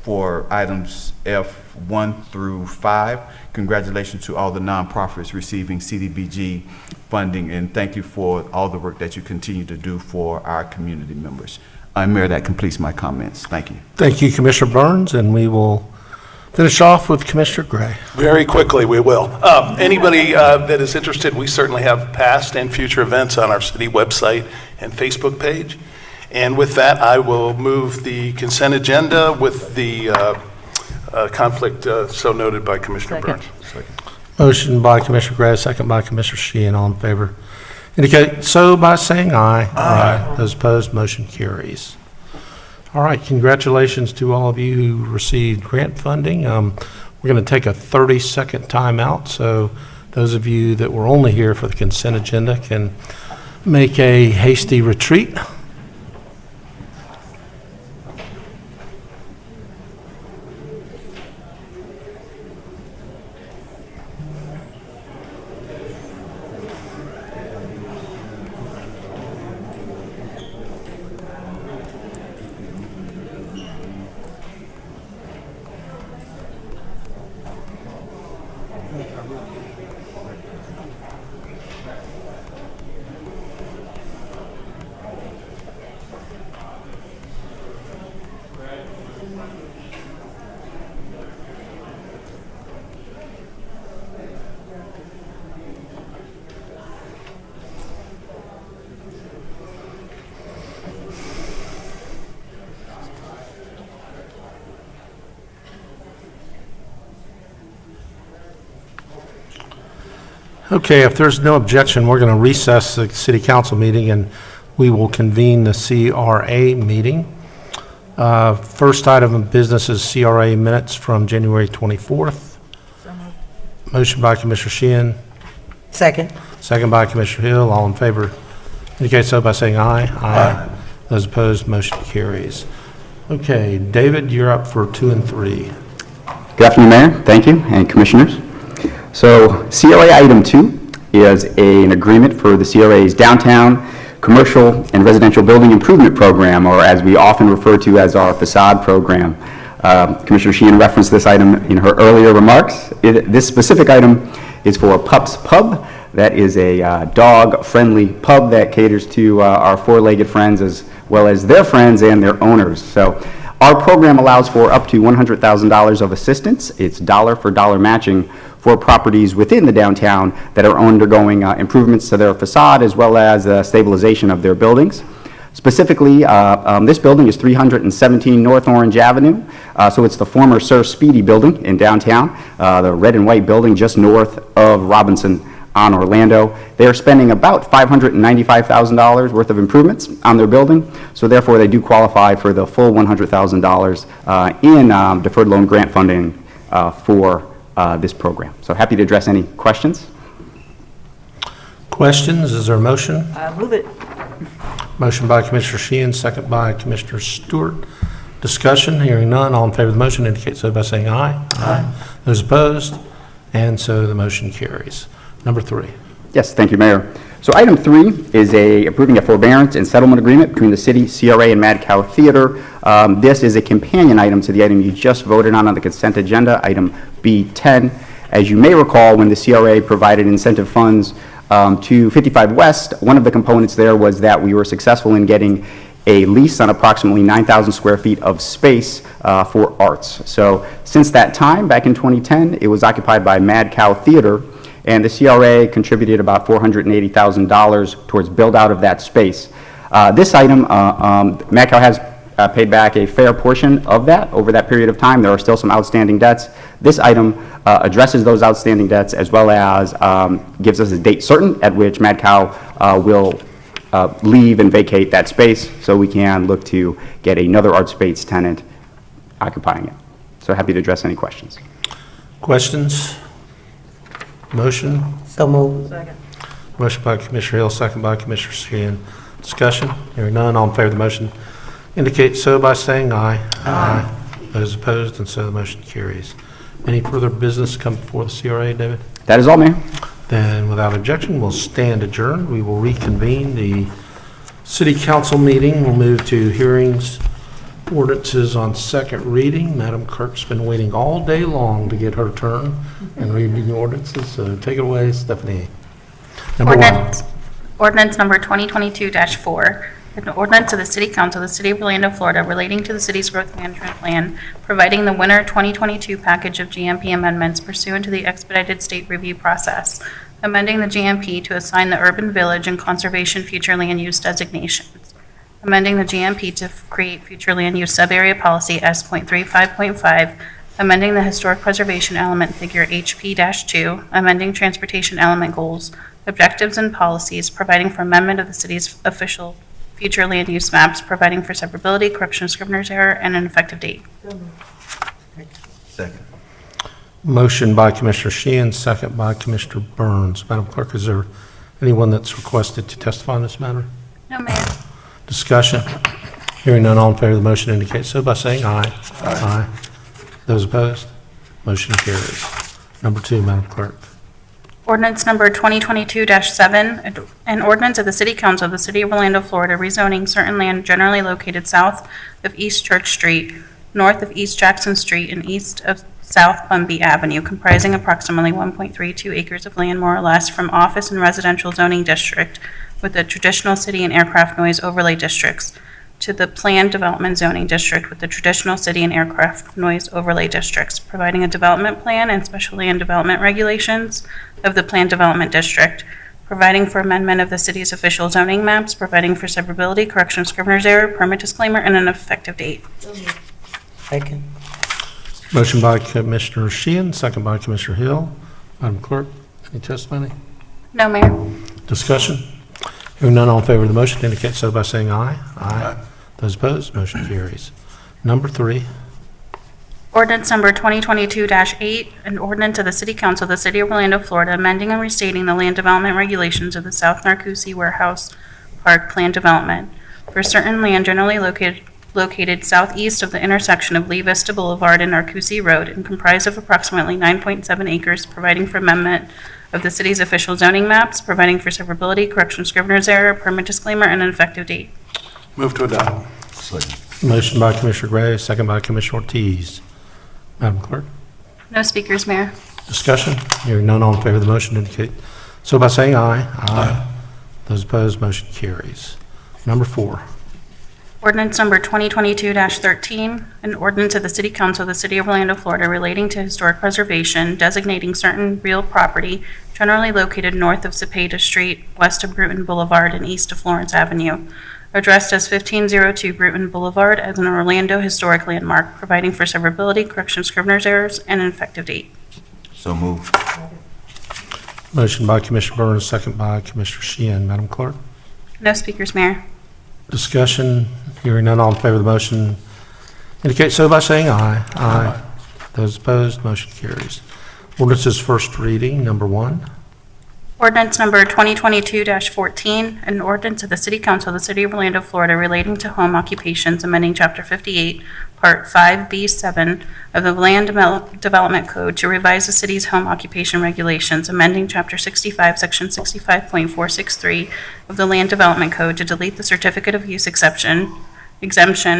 for items F1 through 5, congratulations to all the nonprofits receiving CDBG funding, and thank you for all the work that you continue to do for our community members. Mayor, that completes my comments. Thank you. Thank you, Commissioner Burns, and we will finish off with Commissioner Gray. Very quickly, we will. Anybody that is interested, we certainly have past and future events on our city website and Facebook page. And with that, I will move the consent agenda with the conflict so noted by Commissioner Second. Burns. Motion by Commissioner Gray, second by Commissioner Sheehan. All in favor indicate so by saying aye. Aye. Those opposed, motion carries. All right, congratulations to all of you who received grant funding. We're going to take a 30-second timeout, so those of you that were only here for the consent agenda can make a hasty retreat. Okay, if there's no objection, we're going to recess the city council meeting and we will convene the CRA meeting. First item of business is CRA minutes from January 24th. Motion by Commissioner Sheehan, Second. second by Commissioner Hill. All in favor indicate so by saying aye. Aye. Those opposed, motion carries. Okay, David, you're up for 2 and 3. Good afternoon, Mayor. Thank you, and Commissioners. So CRA item 2 is an agreement for the CRA's downtown commercial and residential building improvement program, or as we often refer to as our facade program. Commissioner Sheehan referenced this item in her earlier remarks. This specific item is for Pup's Pub. That is a dog-friendly pub that caters to our four-legged friends as well as their friends and their owners. So our program allows for up to $100,000 of assistance. It's dollar-for-dollar matching for properties within the downtown that are undergoing improvements to their facade as well as stabilization of their buildings. Specifically, this building is 317 North Orange Avenue, so it's the former Sir Speedy building in downtown, the red and white building just north of Robinson on Orlando. They are spending about $595,000 worth of improvements on their building, so therefore they do qualify for the full $100,000 in deferred loan grant funding for this program. So happy to address any questions. Questions? Is there a motion? Move it. Motion by Commissioner Sheehan, second by Commissioner Stewart. Discussion, hearing none. All in favor of the motion indicate so by saying aye. Aye. Those opposed? And so the motion carries. Number 3. Yes, thank you, Mayor. So item 3 is approving a forbearance and settlement agreement between the city, CRA, and Mad Cow Theater. This is a companion item to the item you just voted on the consent agenda, item B10. As you may recall, when the CRA provided incentive funds to 55 West, one of the components there was that we were successful in getting a lease on approximately 9,000 square feet of space for arts. So since that time, back in 2010, it was occupied by Mad Cow Theater, and the CRA contributed about $480,000 towards build-out of that space. This item, Mad Cow has paid back a fair portion of that over that period of time. There are still some outstanding debts. This item addresses those outstanding debts as well as gives us a date certain at which Mad Cow will leave and vacate that space so we can look to get another art space tenant occupying it. So happy to address any questions. Questions? Motion? So moved. Second. Motion by Commissioner Hill, second by Commissioner Sheehan. Discussion? Hearing none. All in favor of the motion indicate so by saying aye. Aye. Those opposed, and so the motion carries. Any further business come before the CRA, David? That is all, Mayor. Then, without objection, we'll stand adjourned. We will reconvene the city council meeting. We'll move to hearings, ordinances on second reading. Madam Clerk's been waiting all day long to get her turn and reading the ordinances, so take it away, Stephanie. Number 1. Ordinance number 2022-4, an ordinance of the City Council of the City of Orlando, Florida, relating to the city's growth management plan, providing the winter 2022 package of GMP amendments pursuant to the expedited state review process, amending the GMP to assign the urban village and conservation future land use designations, amending the GMP to create future land use sub-area policy S.35.5, amending the historic preservation element figure HP-2, amending transportation element goals, objectives and policies, providing for amendment of the city's official future land use maps, providing for severability, correction of scrivener's error, and an effective date. Second. Motion by Commissioner Sheehan, second by Commissioner Burns. Madam Clerk, is there anyone that's requested to testify on this matter? No, Mayor. Discussion? Hearing none, all in favor of the motion indicate so by saying aye. Aye. Those opposed? Motion carries. Number 2, Madam Clerk. Ordinance number 2022-7, an ordinance of the City Council of the City of Orlando, Florida, rezoning certain land generally located south of East Church Street, north of East Jackson Street, and east of South Bumby Avenue, comprising approximately 1.32 acres of land, more or less, from office and residential zoning district with the traditional city and aircraft noise overlay districts to the planned development zoning district with the traditional city and aircraft noise overlay districts, providing a development plan and special land development regulations of the planned development district, providing for amendment of the city's official zoning maps, providing for severability, correction of scrivener's error, permit disclaimer, and an effective date. Second. Motion by Commissioner Sheehan, second by Commissioner Hill. Madam Clerk, any testimony? No, Mayor. Discussion? Hearing none, all in favor of the motion indicate so by saying aye. Aye. Those opposed, motion carries. Number 3. Ordinance number 2022-8, an ordinance of the City Council of the City of Orlando, Florida, amending and restating the land development regulations of the South Narcoossee Warehouse Park Plan Development for certain land generally located southeast of the intersection of Lee Vista Boulevard and Narcoossee Road and comprised of approximately 9.7 acres, providing for amendment of the city's official zoning maps, providing for severability, correction of scrivener's error, permit disclaimer, and an effective date. Move to adopt. Second. Motion by Commissioner Gray, second by Commissioner Ortiz. Madam Clerk, No speakers, Mayor. discussion? Hearing none, all in favor of the motion indicate so by saying aye. Aye. Those opposed, motion carries. Number 4. Ordinance number 2022-13, an ordinance of the City Council of the City of Orlando, Florida, relating to historic preservation, designating certain real property generally located north of Cepeda Street, west of Bruton Boulevard, and east of Florence Avenue, addressed as 1502 Bruton Boulevard as an Orlando historic landmark, providing for severability, correction of scrivener's errors, and an effective date. So moved. Motion by Commissioner Burns, second by Commissioner Sheehan. Madam Clerk? No speakers, Mayor. Discussion, hearing none, all in favor of the motion indicate so by saying aye. Aye. Those opposed, motion carries. Ordinance's first reading, number 1. Ordinance number 2022-14, an ordinance of the City Council of the City of Orlando, Florida relating to home occupations, amending Chapter 58, Part 5B7 of the Land Development Code to revise the city's home occupation regulations, amending Chapter 65, Section 65.463 of the Land Development Code to delete the certificate of use exemption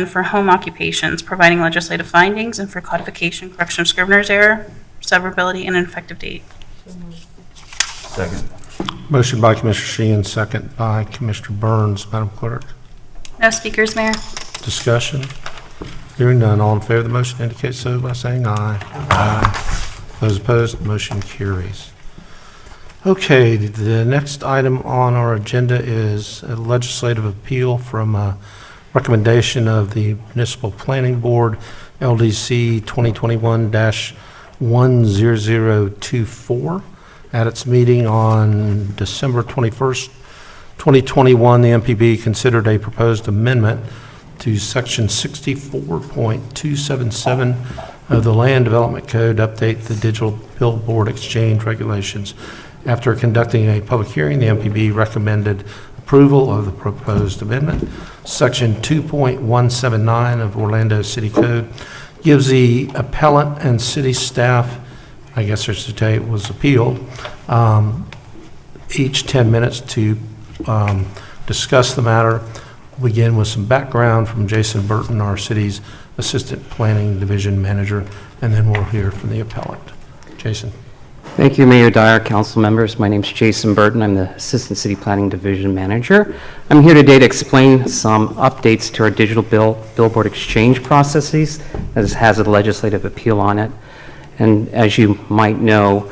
for home occupations, providing legislative findings, and for codification, correction of scrivener's error, severability, and an effective date. Second. Motion by Commissioner Sheehan, second by Commissioner Burns. Madam Clerk? No speakers, Mayor. Discussion, hearing none, all in favor of the motion indicate so by saying aye. Aye. Those opposed, motion carries. Okay, the next item on our agenda is a legislative appeal from a recommendation of the Municipal Planning Board, LDC 2021-10024. At its meeting on December 21st, 2021, the MPB considered a proposed amendment to Section 64.277 of the Land Development Code to update the digital billboard exchange regulations. After conducting a public hearing, the MPB recommended approval of the proposed amendment. Section 2.179 of Orlando City Code gives the appellant and city staff, I guess I should say it was appealed, each 10 minutes to discuss the matter. We'll begin with some background from Jason Burton, our city's Assistant Planning Division Manager, and then we'll hear from the appellant. Jason. Thank you, Mayor Dyer, council members. My name is Jason Burton. I'm the Assistant City Planning Division Manager. I'm here today to explain some updates to our digital billboard exchange processes that has a legislative appeal on it. And as you might know,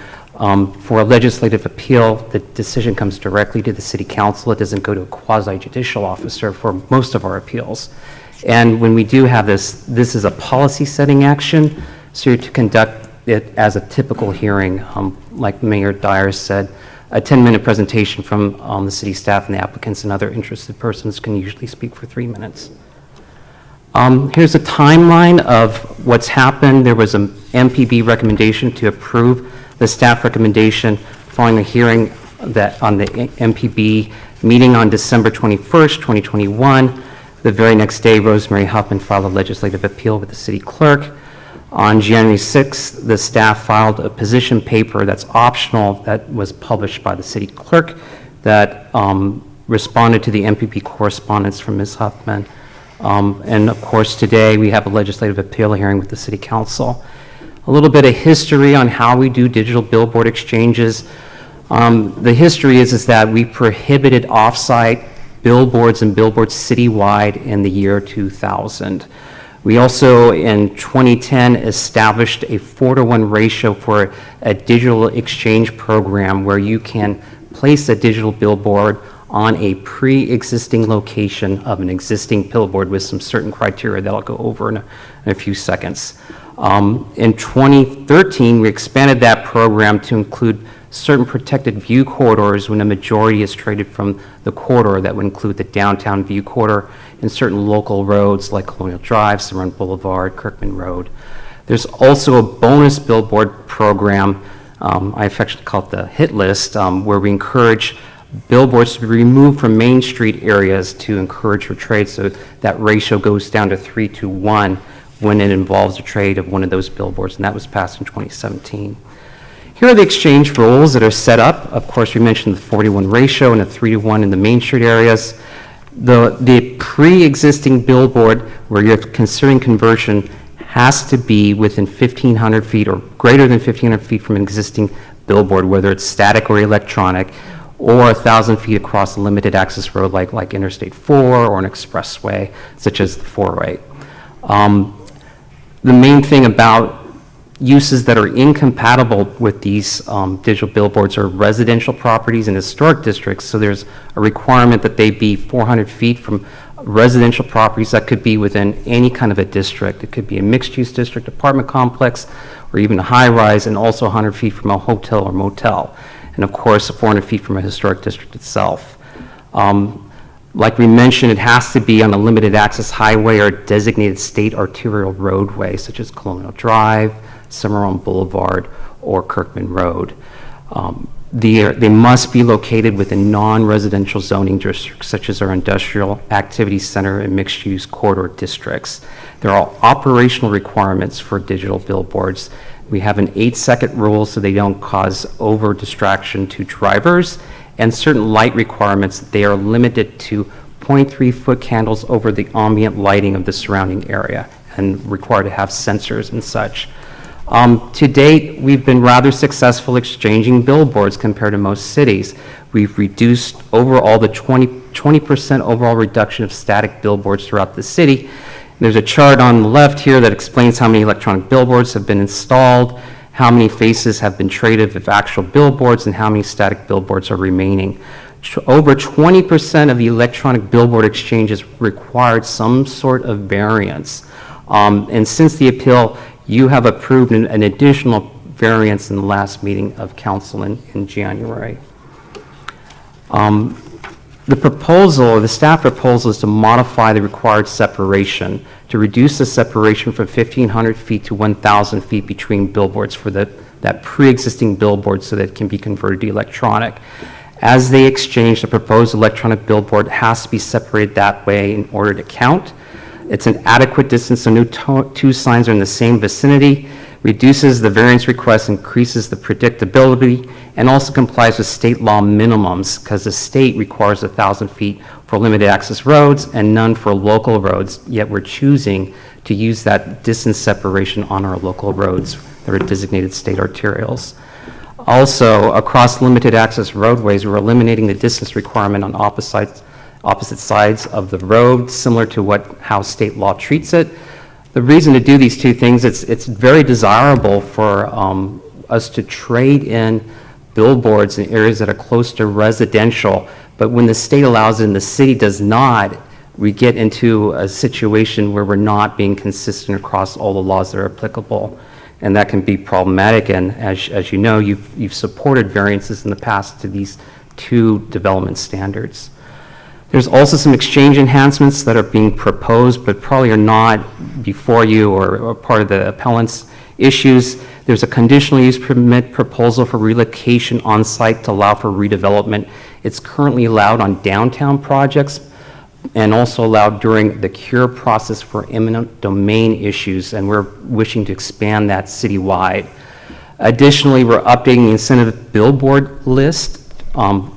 for a legislative appeal, the decision comes directly to the City Council. It doesn't go to a quasi-judicial officer for most of our appeals. And when we do have this is a policy-setting action, so you're to conduct it as a typical hearing, like Mayor Dyer said. A 10-minute presentation from the city staff and the applicants and other interested persons can usually speak for 3 minutes. Here's a timeline of what's happened. There was an MPB recommendation to approve the staff recommendation following the hearing that on the MPB meeting on December 21st, 2021. The very next day, Rosemary Huffman filed a legislative appeal with the city clerk. On January 6th, the staff filed a position paper that's optional that was published by the city clerk that responded to the MPB correspondence from Ms. Huffman. And of course, today we have a legislative appeal hearing with the City Council. A little bit of history on how we do digital billboard exchanges. The history is that we prohibited off-site billboards and billboards citywide in the year 2000. We also, in 2010, established a 4-to-1 ratio for a digital exchange program where you can place a digital billboard on a pre-existing location of an existing billboard with some certain criteria that I'll go over in a few seconds. In 2013, we expanded that program to include certain protected view corridors when a majority is traded from the corridor. That would include the downtown view corridor and certain local roads like Colonial Drive, Cimarron Boulevard, Kirkman Road. There's also a bonus billboard program, I affectionately call it the hit list, where we encourage billboards to be removed from Main Street areas to encourage for trade, so that ratio goes down to 3-to-1 when it involves a trade of one of those billboards, and that was passed in 2017. Here are the exchange rules that are set up. Of course, we mentioned the 40-1 ratio and a 3-to-1 in the Main Street areas. The pre-existing billboard where you're considering conversion has to be within 1,500 feet or greater than 1,500 feet from an existing billboard, whether it's static or electronic, or 1,000 feet across a limited access road like Interstate 4 or an expressway, such as the 408. The main thing about uses that are incompatible with these digital billboards are residential properties in historic districts, so there's a requirement that they be 400 feet from residential properties that could be within any kind of a district. It could be a mixed-use district, apartment complex, or even a high-rise, and also 100 feet from a hotel or motel. and of course, 400 feet from a historic district itself. Like we mentioned, it has to be on a limited access highway or designated state arterial roadway, such as Colonial Drive, Cimarron Boulevard, or Kirkman Road. They must be located within non-residential zoning districts, such as our industrial activity center and mixed-use corridor districts. There are operational requirements for digital billboards. We have an 8-second rule so they don't cause over distraction to drivers, and certain light requirements. They are limited to 0.3-foot candles over the ambient lighting of the surrounding area and required to have sensors and such. To date, we've been rather successful exchanging billboards compared to most cities. We've reduced overall the 20% overall reduction of static billboards throughout the city. There's a chart on the left here that explains how many electronic billboards have been installed, how many faces have been traded with actual billboards, and how many static billboards are remaining. Over 20% of the electronic billboard exchanges required some sort of variance. And since the appeal, you have approved an additional variance in the last meeting of council in January. The proposal, or the staff proposal, is to modify the required separation, to reduce the separation from 1,500 feet to 1,000 feet between billboards for that pre-existing billboard so that it can be converted to electronic. As they exchange, the proposed electronic billboard has to be separated that way in order to count. It's an adequate distance so no two signs are in the same vicinity, reduces the variance request, increases the predictability, and also complies with state law minimums because the state requires 1,000 feet for limited access roads and none for local roads, yet we're choosing to use that distance separation on our local roads that are designated state arterials. Also, across limited access roadways, we're eliminating the distance requirement on opposite sides of the road, similar to how state law treats it. The reason to do these two things, it's very desirable for us to trade in billboards in areas that are close to residential, but when the state allows it and the city does not, we get into a situation where we're not being consistent across all the laws that are applicable, and that can be problematic. And as you know, you've supported variances in the past to these two development standards. There's also some exchange enhancements that are being proposed, but probably are not before you or part of the appellant's issues. There's a conditional use permit proposal for relocation on site to allow for redevelopment. It's currently allowed on downtown projects and also allowed during the cure process for eminent domain issues, and we're wishing to expand that citywide. Additionally, we're updating the incentive billboard list.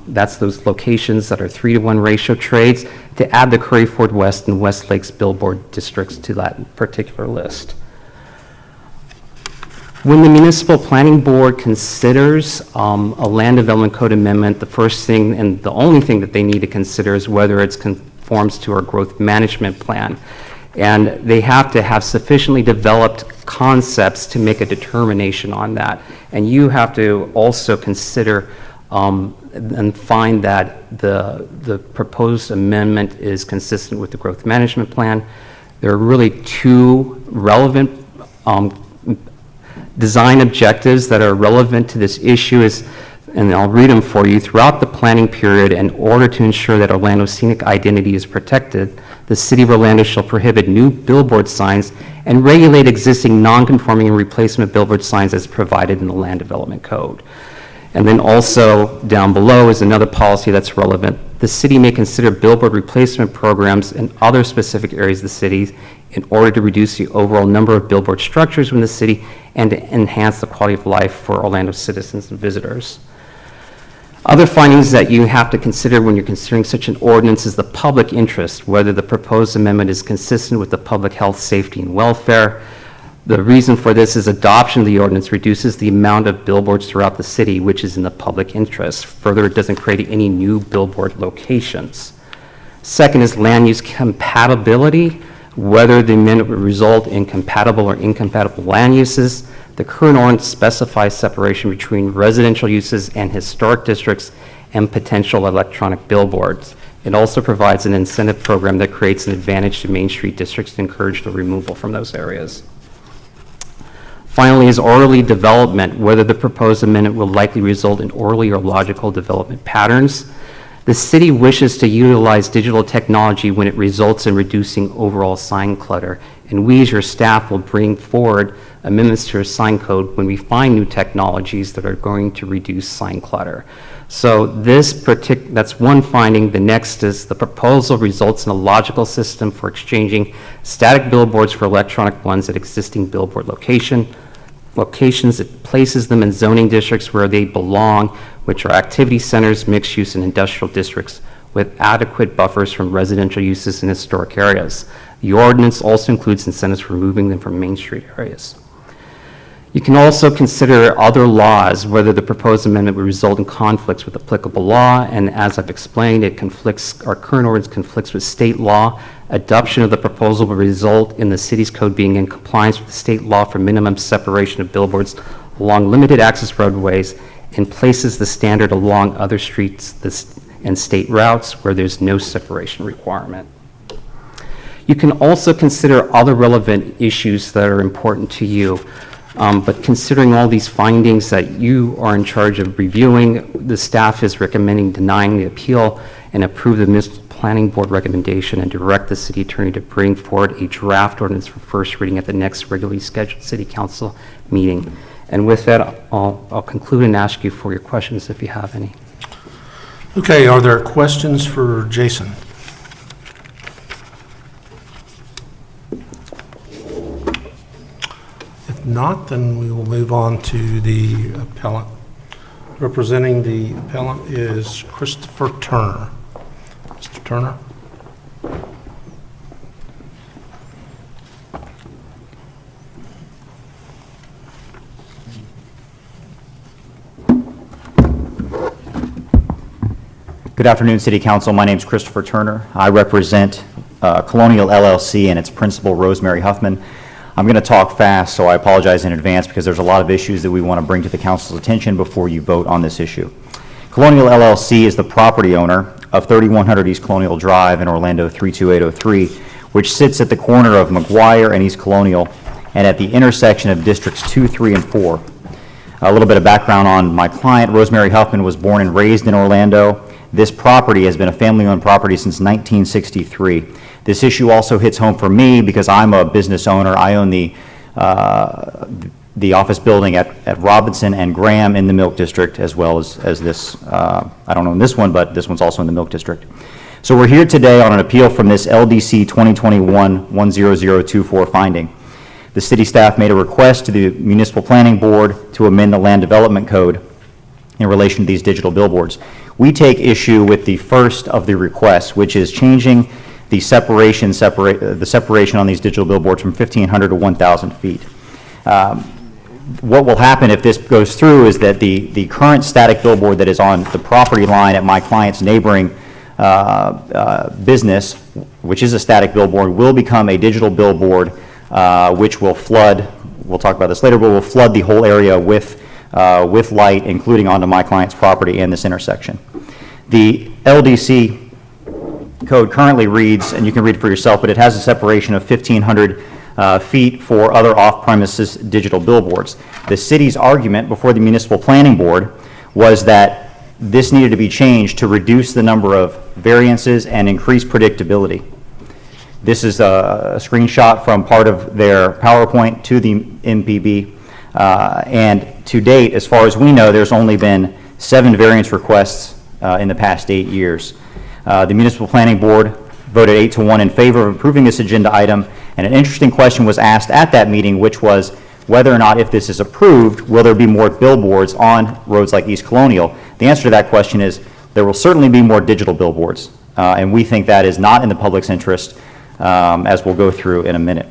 That's those locations that are 3-to-1 ratio trades, to add the Curry Ford West and West Lakes billboard districts to that particular list. When the Municipal Planning Board considers a land development code amendment, the first thing and the only thing that they need to consider is whether it conforms to our growth management plan. And they have to have sufficiently developed concepts to make a determination on that. And you have to also consider and find that the proposed amendment is consistent with the growth management plan. There are really two relevant design objectives that are relevant to this issue, and I'll read them for you. Throughout the planning period, in order to ensure that Orlando's scenic identity is protected, the City of Orlando shall prohibit new billboard signs and regulate existing non-conforming and replacement billboard signs as provided in the Land Development Code. And then also down below is another policy that's relevant. The city may consider billboard replacement programs in other specific areas of the city in order to reduce the overall number of billboard structures in the city and to enhance the quality of life for Orlando citizens and visitors. Other findings that you have to consider when you're considering such an ordinance is the public interest, whether the proposed amendment is consistent with the public health, safety, and welfare. The reason for this is adoption of the ordinance reduces the amount of billboards throughout the city, which is in the public interest. Further, it doesn't create any new billboard locations. Second is land use compatibility, whether the amendment would result in compatible or incompatible land uses. The current ordinance specifies separation between residential uses and historic districts and potential electronic billboards. It also provides an incentive program that creates an advantage to Main Street districts to encourage the removal from those areas. Finally, is orderly development, whether the proposed amendment will likely result in orderly or logical development patterns. The city wishes to utilize digital technology when it results in reducing overall sign clutter, and we as your staff will bring forward amendments to our sign code when we find new technologies that are going to reduce sign clutter. So that's one finding. The next is the proposal results in a logical system for exchanging static billboards for electronic ones at existing billboard locations. It places them in zoning districts where they belong, which are activity centers, mixed use, and industrial districts with adequate buffers from residential uses in historic areas. The ordinance also includes incentives for moving them from Main Street areas. You can also consider other laws, whether the proposed amendment would result in conflicts with applicable law, and as I've explained, our current ordinance conflicts with state law. Adoption of the proposal will result in the city's code being in compliance with the state law for minimum separation of billboards along limited access roadways and places the standard along other streets and state routes where there's no separation requirement. You can also consider other relevant issues that are important to you. But considering all these findings that you are in charge of reviewing, the staff is recommending denying the appeal and approve the municipal planning board recommendation and direct the city attorney to bring forward a draft ordinance for first reading at the next regularly scheduled city council meeting. And with that, I'll conclude and ask you for your questions if you have any. Okay, are there questions for Jason? If not, then we will move on to the appellant. Representing the appellant is Christopher Turner. Mr. Turner? Good afternoon, City Council. My name is Christopher Turner. I represent Colonial LLC and its principal, Rosemary Huffman. I'm going to talk fast, so I apologize in advance because there's a lot of issues that we want to bring to the council's attention before you vote on this issue. Colonial LLC is the property owner of 3100 East Colonial Drive in Orlando 32803, which sits at the corner of McGuire and East Colonial and at the intersection of Districts 2, 3, and 4. A little bit of background on my client. Rosemary Huffman was born and raised in Orlando. This property has been a family-owned property since 1963. This issue also hits home for me because I'm a business owner. I own the office building at Robinson and Graham in the Milk District, as well as this. I don't own this one, but this one's also in the Milk District. So we're here today on an appeal from this LDC 2021-10024 finding. The city staff made a request to the Municipal Planning Board to amend the Land Development Code in relation to these digital billboards. We take issue with the first of the requests, which is changing the separation on these digital billboards from 1,500 to 1,000 feet. What will happen if this goes through is that the current static billboard that is on the property line at my client's neighboring business, which is a static billboard, will become a digital billboard, which will flood, we'll talk about this later, but will flood the whole area with light, including onto my client's property and this intersection. The LDC code currently reads, and you can read it for yourself, but it has a separation of 1,500 feet for other off-premises digital billboards. The city's argument before the Municipal Planning Board was that this needed to be changed to reduce the number of variances and increase predictability. This is a screenshot from part of their PowerPoint to the MPB. And to date, as far as we know, there's only been 7 variance requests in the past 8 years. The Municipal Planning Board voted 8-1 in favor of approving this agenda item, and an interesting question was asked at that meeting, which was whether or not, if this is approved, will there be more billboards on roads like East Colonial? The answer to that question is there will certainly be more digital billboards, and we think that is not in the public's interest, as we'll go through in a minute.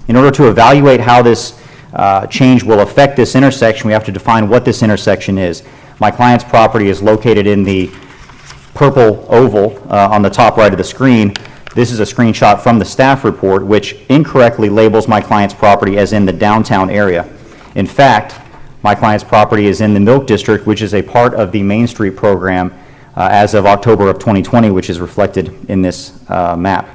In order to evaluate how this change will affect this intersection, we have to define what this intersection is. My client's property is located in the purple oval on the top right of the screen. This is a screenshot from the staff report, which incorrectly labels my client's property as in the downtown area. In fact, my client's property is in the Milk District, which is a part of the Main Street program as of October of 2020, which is reflected in this map.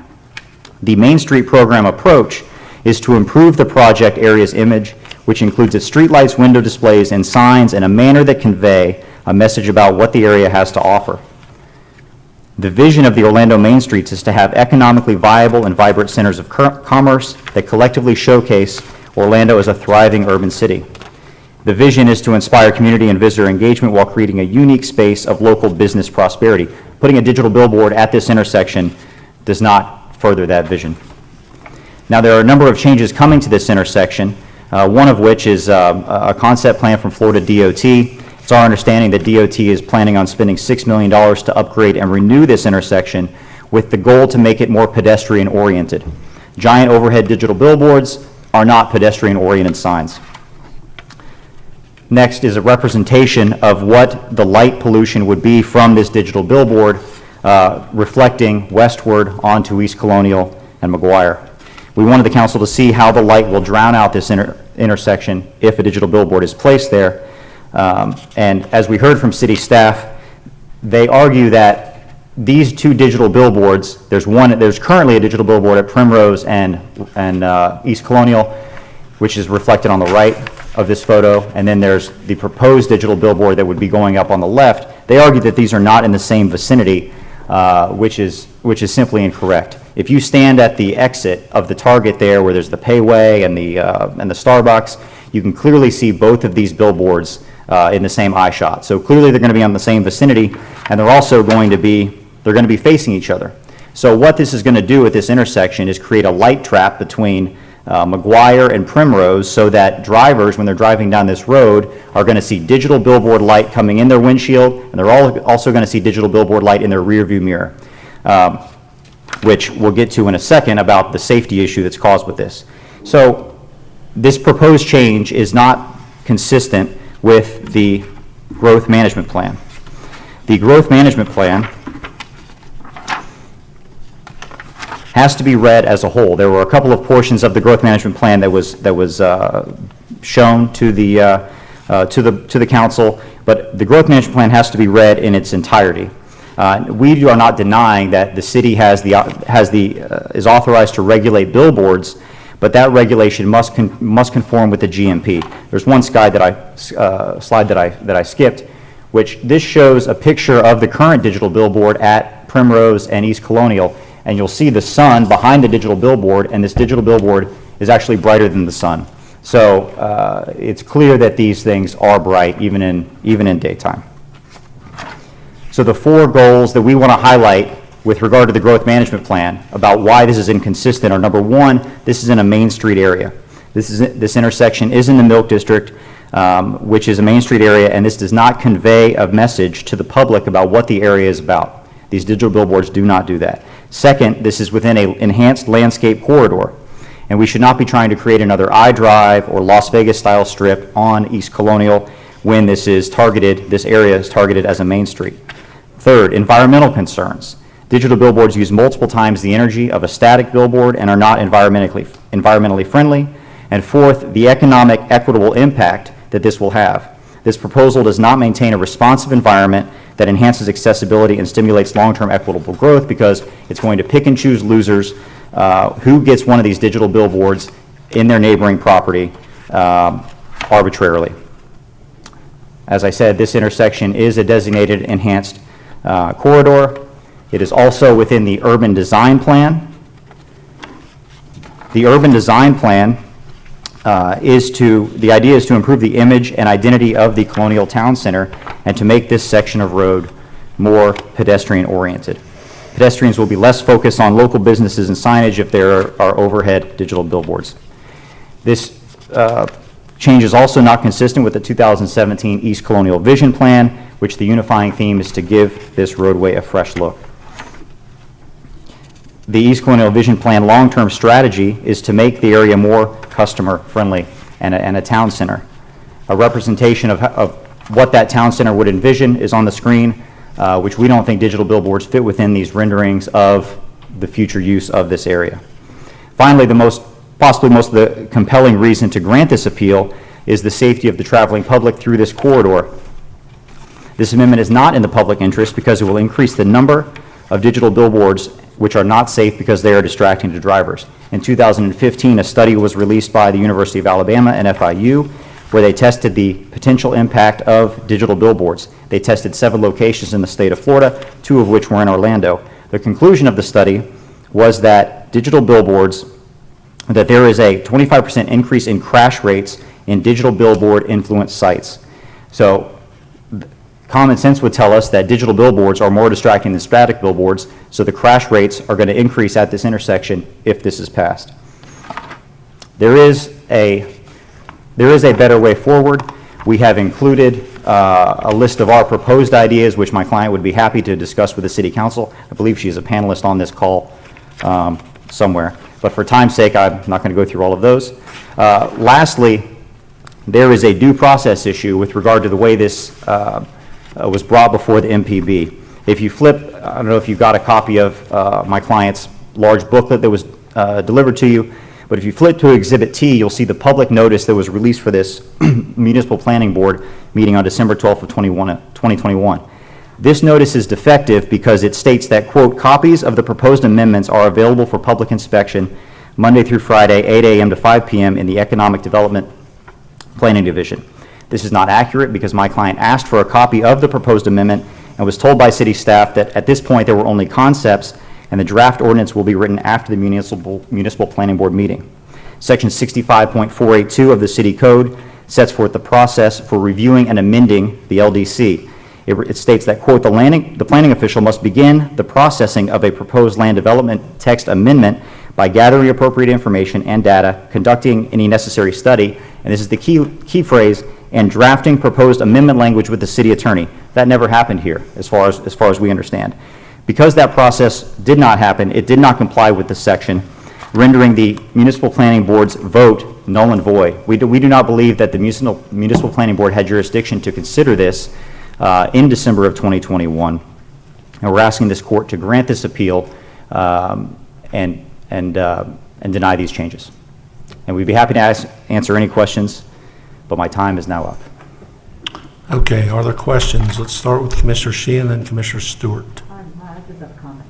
The Main Street program approach is to improve the project area's image which includes its streetlights, window displays, and signs in a manner that convey a message about what the area has to offer. The vision of the Orlando Main Streets is to have economically viable and vibrant centers of commerce that collectively showcase Orlando as a thriving urban city. The vision is to inspire community and visitor engagement while creating a unique space of local business prosperity. Putting a digital billboard at this intersection does not further that vision. Now, there are a number of changes coming to this intersection, one of which is a concept plan from Florida DOT. It's our understanding that DOT is planning on spending $6 million to upgrade and renew this intersection with the goal to make it more pedestrian-oriented. Giant overhead digital billboards are not pedestrian-oriented signs. Next is a representation of what the light pollution would be from this digital billboard reflecting westward onto East Colonial and McGuire. We wanted the council to see how the light will drown out this intersection if a digital billboard is placed there. And as we heard from city staff, they argue that these two digital billboards, there's currently a digital billboard at Primrose and East Colonial, which is reflected on the right of this photo, and then there's the proposed digital billboard that would be going up on the left. They argue that these are not in the same vicinity, which is simply incorrect. If you stand at the exit of the Target there, where there's the Payway and the Starbucks, you can clearly see both of these billboards in the same eye shot. So clearly they're going to be on the same vicinity, and they're also going to be facing each other. So what this is going to do at this intersection is create a light trap between McGuire and Primrose, so that drivers, when they're driving down this road, are going to see digital billboard light coming in their windshield, and they're also going to see digital billboard light in their rear view mirror, which we'll get to in a second about the safety issue that's caused with this. So this proposed change is not consistent with the growth management plan. The growth management plan has to be read as a whole. There were a couple of portions of the growth management plan that was shown to the council, but the growth management plan has to be read in its entirety. We are not denying that the city is authorized to regulate billboards, but that regulation must conform with the GMP. There's one slide that I skipped, which this shows a picture of the current digital billboard at Primrose and East Colonial, and you'll see the sun behind the digital billboard, and this digital billboard is actually brighter than the sun. So it's clear that these things are bright even in daytime. So the four goals that we want to highlight with regard to the growth management plan about why this is inconsistent are: number one, this is in a Main Street area. This intersection is in the Milk District, which is a Main Street area, and this does not convey a message to the public about what the area is about. These digital billboards do not do that. Second, this is within an enhanced landscape corridor, and we should not be trying to create another iDrive or Las Vegas style strip on East Colonial when this area is targeted as a Main Street. Third, environmental concerns. Digital billboards use multiple times the energy of a static billboard and are not environmentally friendly. And fourth, the economic equitable impact that this will have. This proposal does not maintain a responsive environment that enhances accessibility and stimulates long-term equitable growth, because it's going to pick and choose losers who gets one of these digital billboards in their neighboring property arbitrarily. As I said, this intersection is a designated enhanced corridor. It is also within the urban design plan. The urban design plan the idea is to improve the image and identity of the Colonial Town Center and to make this section of road more pedestrian-oriented. Pedestrians will be less focused on local businesses and signage if there are overhead digital billboards. This change is also not consistent with the 2017 East Colonial Vision Plan, which the unifying theme is to give this roadway a fresh look. The East Colonial Vision Plan long-term strategy is to make the area more customer-friendly and a town center. A representation of what that town center would envision is on the screen, which we don't think digital billboards fit within these renderings of the future use of this area. Finally, possibly most of the compelling reason to grant this appeal is the safety of the traveling public through this corridor. This amendment is not in the public interest because it will increase the number of digital billboards which are not safe because they are distracting to drivers. In 2015, a study was released by the University of Alabama and FIU where they tested the potential impact of digital billboards. They tested 7 locations in the state of Florida, 2 of which were in Orlando. The conclusion of the study was that digital billboards, that there is a 25% increase in crash rates in digital billboard influenced sites. So common sense would tell us that digital billboards are more distracting than static billboards, so the crash rates are going to increase at this intersection if this is passed. There is a better way forward. We have included a list of our proposed ideas, which my client would be happy to discuss with the City Council. I believe she is a panelist on this call somewhere. But for time's sake, I'm not going to go through all of those. Lastly, there is a due process issue with regard to the way this was brought before the MPB. If you flip, I don't know if you got a copy of my client's large booklet that was delivered to you, but if you flip to Exhibit T, you'll see the public notice that was released for this Municipal Planning Board meeting on December 12th of 2021. This notice is defective because it states that, quote, copies of the proposed amendments are available for public inspection Monday through Friday, 8 a.m. to 5 p.m. in the Economic Development Planning Division. This is not accurate because my client asked for a copy of the proposed amendment and was told by city staff that at this point there were only concepts and the draft ordinance will be written after the Municipal Planning Board meeting. Section 65.482 of the City Code sets forth the process for reviewing and amending the LDC. It states that, quote, the planning official must begin the processing of a proposed land development text amendment by gathering appropriate information and data, conducting any necessary study, and this is the key phrase, and drafting proposed amendment language with the city attorney. That never happened here, as far as we understand. Because that process did not happen, it did not comply with this section, rendering the Municipal Planning Board's vote null and void. We do not believe that the Municipal Planning Board had jurisdiction to consider this in December of 2021. And we're asking this court to grant this appeal and deny these changes. And we'd be happy to answer any questions, but my time is now up. Okay, are there questions? Let's start with Commissioner Sheehan and then Commissioner Stewart. I just have a comment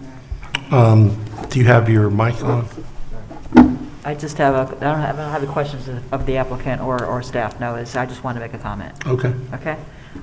there. Do you have your mic on? I just have I don't have the questions of the applicant or staff. No, I just want to make a comment. Okay. Okay.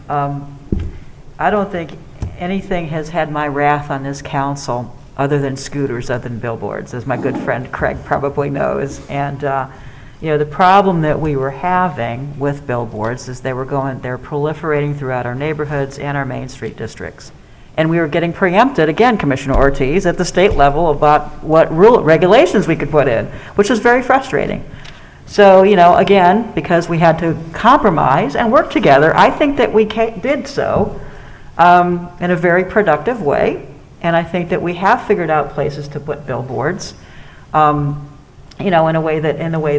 I don't think anything has had my wrath on this council other than scooters, other than billboards, as my good friend Craig probably knows. And the problem that we were having with billboards is they're proliferating throughout our neighborhoods and our Main Street districts. And we were getting preempted, again, Commissioner Ortiz, at the state level about what regulations we could put in, which was very frustrating. So, again, because we had to compromise and work together, I think that we did so in a very productive way. And I think that we have figured out places to put billboards, in a way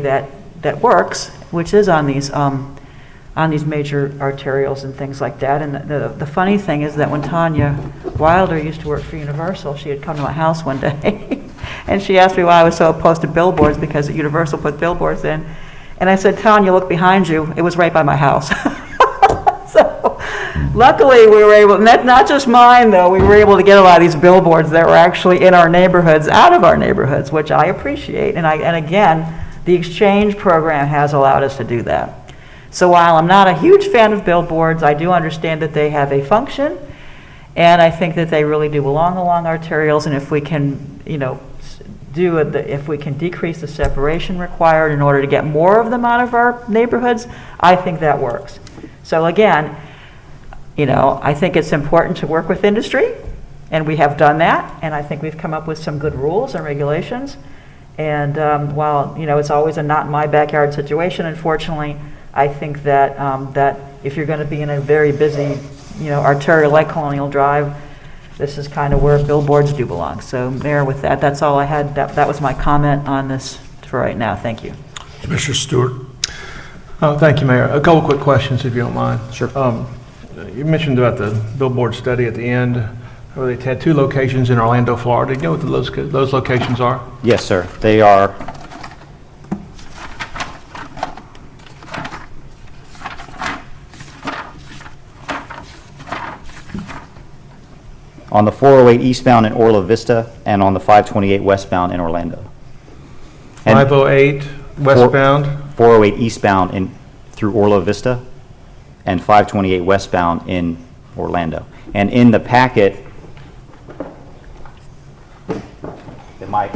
that works, which is on these major arterials and things like that. And the funny thing is that when Tanya Wilder used to work for Universal, she had come to my house one day and she asked me why I was so opposed to billboards because Universal put billboards in. And I said, Tanya, look behind you. It was right by my house. So luckily we were able, not just mine though, we were able to get a lot of these billboards that were actually in our neighborhoods, out of our neighborhoods, which I appreciate. And again, the exchange program has allowed us to do that. So while I'm not a huge fan of billboards, I do understand that they have a function, and I think that they really do belong along arterials. And if we can, if we can decrease the separation required in order to get more of them out of our neighborhoods, I think that works. So again, I think it's important to work with industry, and we have done that, and I think we've come up with some good rules and regulations. And while it's always a not in my backyard situation, unfortunately, I think that that if you're going to be in a very busy, arterial like Colonial Drive, this is kind of where billboards do belong. So, Mayor, with that, that's all I had. That was my comment on this for right now. Thank you. Commissioner Stewart. Thank you, Mayor. A couple quick questions, if you don't mind. Sure. You mentioned about the billboard study at the end, where they had 2 locations in Orlando, Florida. Do you know what those locations are? Yes, sir. They are on the 408 eastbound in Orla Vista, and on the 528 westbound in Orlando. And 508 westbound? 408 eastbound through Orla Vista, and 528 westbound in Orlando. And in the packet that Mike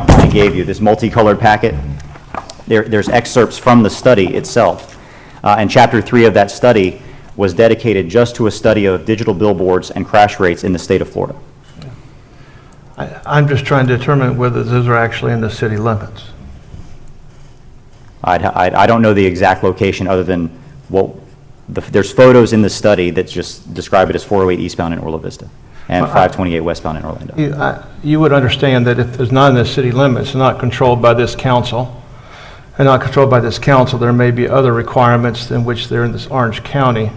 kind gave you, this multicolored packet, there's excerpts from the study itself. And Chapter 3 of that study was dedicated just to a study of digital billboards and crash rates in the state of Florida. I'm just trying to determine whether those are actually in the city limits. I don't know the exact location other than there's photos in the study that just describe it as 408 eastbound in Orla Vista and 528 westbound in Orlando. You would understand that if it's not in the city limits, not controlled by this council, and not controlled by this council, there may be other requirements in which they're in this Orange County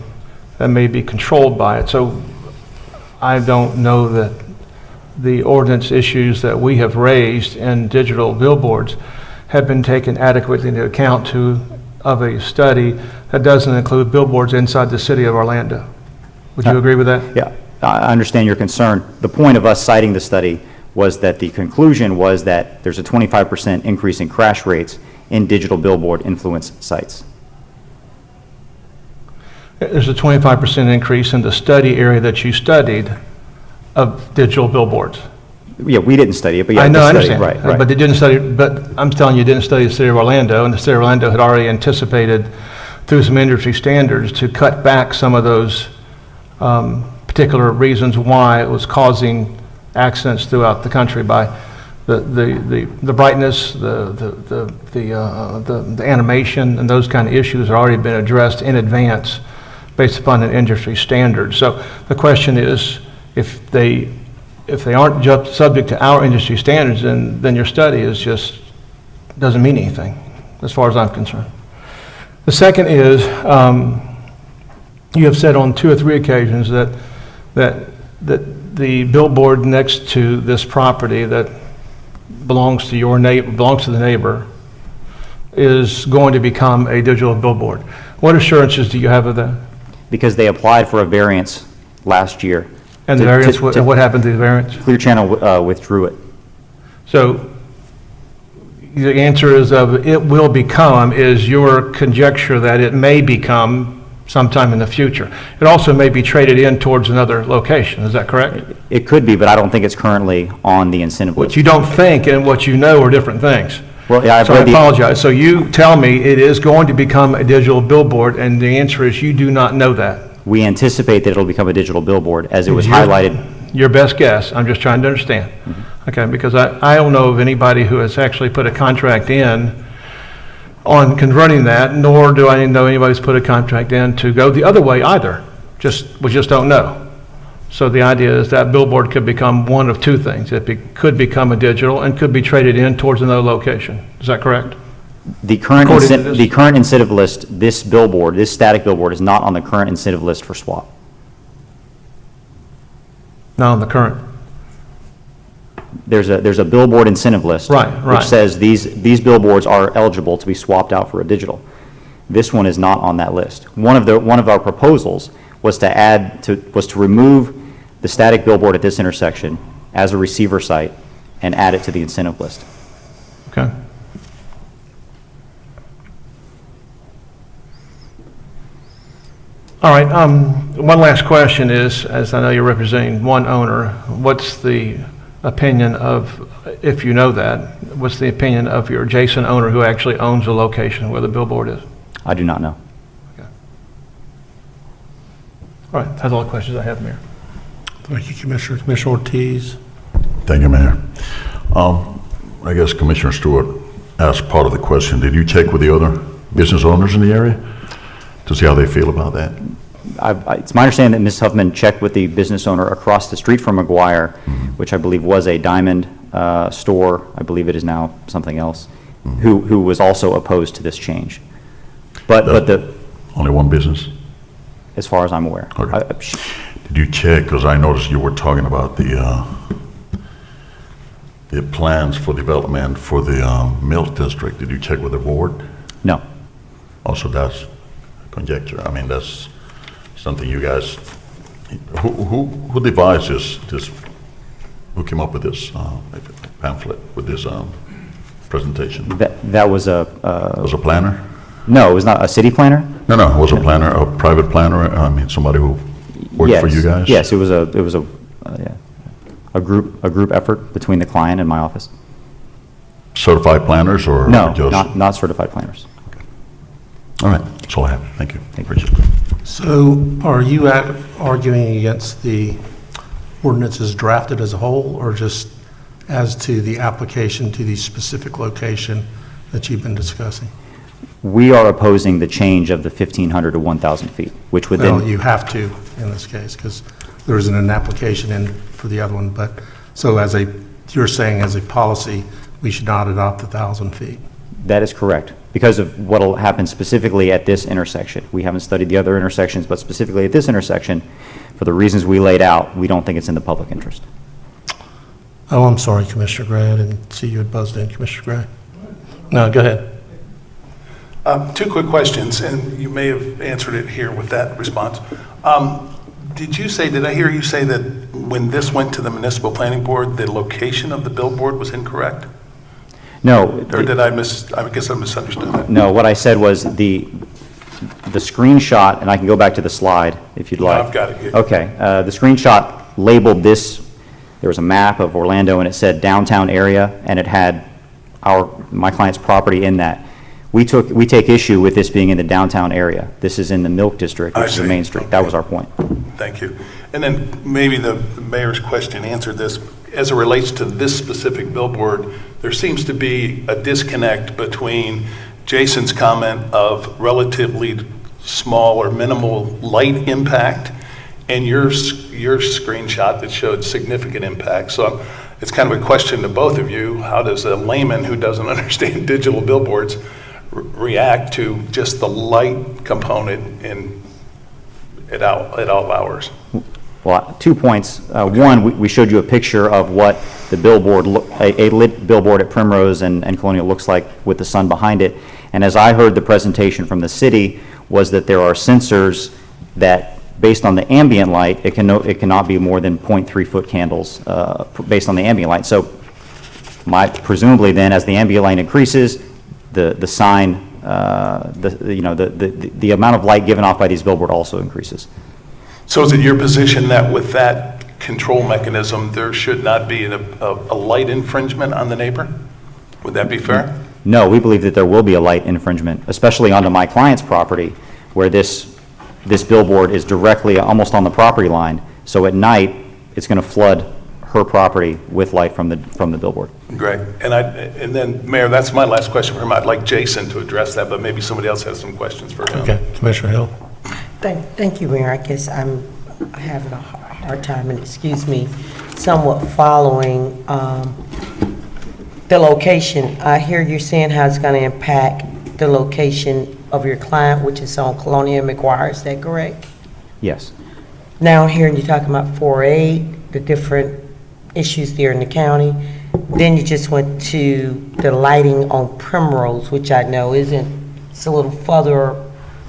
that may be controlled by it. So I don't know that the ordinance issues that we have raised in digital billboards have been taken adequately into account of a study that doesn't include billboards inside the city of Orlando. Would you agree with that? Yeah, I understand your concern. The point of us citing the study was that the conclusion was that there's a 25% increase in crash rates in digital billboard influence sites. There's a 25% increase in the study area that you studied of digital billboards. Yeah, we didn't study it, but yeah, I know, I the study, understand. right. But they didn't study, but I'm telling you, didn't study the city of Orlando, and the city of Orlando had already anticipated through some industry standards to cut back some of those particular reasons why it was causing accidents throughout the country by the brightness, the animation, and those kind of issues have already been addressed in advance based upon an industry standard. So the question is, if they aren't just subject to our industry standards, then your study is just doesn't mean anything, as far as I'm concerned. The second is, you have said on 2 or 3 occasions that the billboard next to this property that belongs to the neighbor is going to become a digital billboard. What assurances do you have of that? Because they applied for a variance last year. And the variance, what happened to the variance? Clear Channel withdrew it. So the answer is it will become is your conjecture that it may become sometime in the future. It also may be traded in towards another location. Is that correct? It could be, but I don't think it's currently on the incentive list. What you don't think and what you know are different things. Well, yeah, So I apologize. So you tell me it is going to become a digital billboard, and the answer is you do not know that. We anticipate that it'll become a digital billboard, as it was highlighted. Your best guess. I'm just trying to understand. Okay, because I don't know of anybody who has actually put a contract in on converting that, nor do I know anybody who's put a contract in to go the other way either. We just don't know. So the idea is that billboard could become one of 2 things. It could become a digital and could be traded in towards another location. Is that correct? The current incentive list, this static billboard, is not on the current incentive list for swap. Not on the current. There's a billboard incentive list. Right. Which says these billboards are eligible to be swapped out for a digital. This one is not on that list. One of our proposals was to remove the static billboard at this intersection as a receiver site and add it to the incentive list. Okay. All right, one last question is, as I know you're representing one owner, what's the opinion of, if you know that, what's the opinion of your adjacent owner who actually owns the location where the billboard is? I do not know. Okay. All right, that's all the questions I have, Mayor. Thank you, Commissioner. Commissioner Ortiz. Thank you, Mayor. I guess Commissioner Stewart asked part of the question. Did you check with the other business owners in the area to see how they feel about that? It's my understanding that Ms. Huffman checked with the business owner across the street from McGuire, which I believe was a Diamond store. I believe it is now something else, who was also opposed to this change. But only one business? As far as I'm aware. Okay. Did you check, because I noticed you were talking about the plans for development for the Mills District. Did you check with the board? No. Also, that's conjecture. I mean, that's something you guys Who devised this, who came up with this pamphlet, with this presentation? That was Was a planner? no, it was not a city planner? No, it was a planner, a private planner, I mean, somebody who worked for you guys? Yes, it was a group effort between the client and my office. Certified planners or No, just? not certified planners. All right, that's all I have. Thank you. Appreciate it. So are you arguing against the ordinance as drafted as a whole, or just as to the application to the specific location that you've been discussing? We are opposing the change of the 1,500 to 1,000 feet, which would Well, then, you have to in this case, because there isn't an application in for the other one, but, so you're saying as a policy, we should not adopt 1,000 feet? that is correct, because of what will happen specifically at this intersection. We haven't studied the other intersections, but specifically at this intersection, for the reasons we laid out, we don't think it's in the public interest. Oh, I'm sorry, Commissioner Gray, I didn't see you had buzzed in, Commissioner Gray. No, go ahead. Two quick questions, and you may have answered it here with that response. Did I hear you say that when this went to the municipal planning board, the location of the billboard was incorrect? No. Or did I guess I misunderstood that. No, what I said was the screenshot, and I can go back to the slide if you'd like. I've got it here. Okay, the screenshot labeled this, there was a map of Orlando, and it said downtown area, and it had my client's property in that. We take issue with this being in the downtown area. This is in the Milk District, which is the main street. That was our point. Thank you. And then maybe the mayor's question answered this. As it relates to this specific billboard, there seems to be a disconnect between Jason's comment of relatively small or minimal light impact and your screenshot that showed significant impact. So it's kind of a question to both of you. How does a layman who doesn't understand digital billboards react to just the light component at all hours? Well, 2 points. One, we showed you a picture of what the billboard, a lit billboard at Primrose and Colonial looks like with the sun behind it. And as I heard the presentation from the city, was that there are sensors that, based on the ambient light, it cannot be more than 0.3 foot candles based on the ambient light. So presumably then, as the ambient light increases, the sign, the amount of light given off by these billboard also increases. So is it your position that with that control mechanism, there should not be a light infringement on the neighbor? Would that be fair? No, we believe that there will be a light infringement, especially onto my client's property, where this billboard is directly almost on the property line. So at night, it's going to flood her property with light from the billboard. Great. And then, Mayor, that's my last question for him. I'd like Jason to address that, but maybe somebody else has some questions for him. Okay, Commissioner Hill. Thank you, Mayor. I guess I'm having a hard time, and excuse me, somewhat following the location. I hear you saying how it's going to impact the location of your client, which is on Colonial and McGuire. Is that correct? Yes. Now I'm hearing you talking about 4A, the different issues there in the county. Then you just went to the lighting on Primrose, which I know it's a little further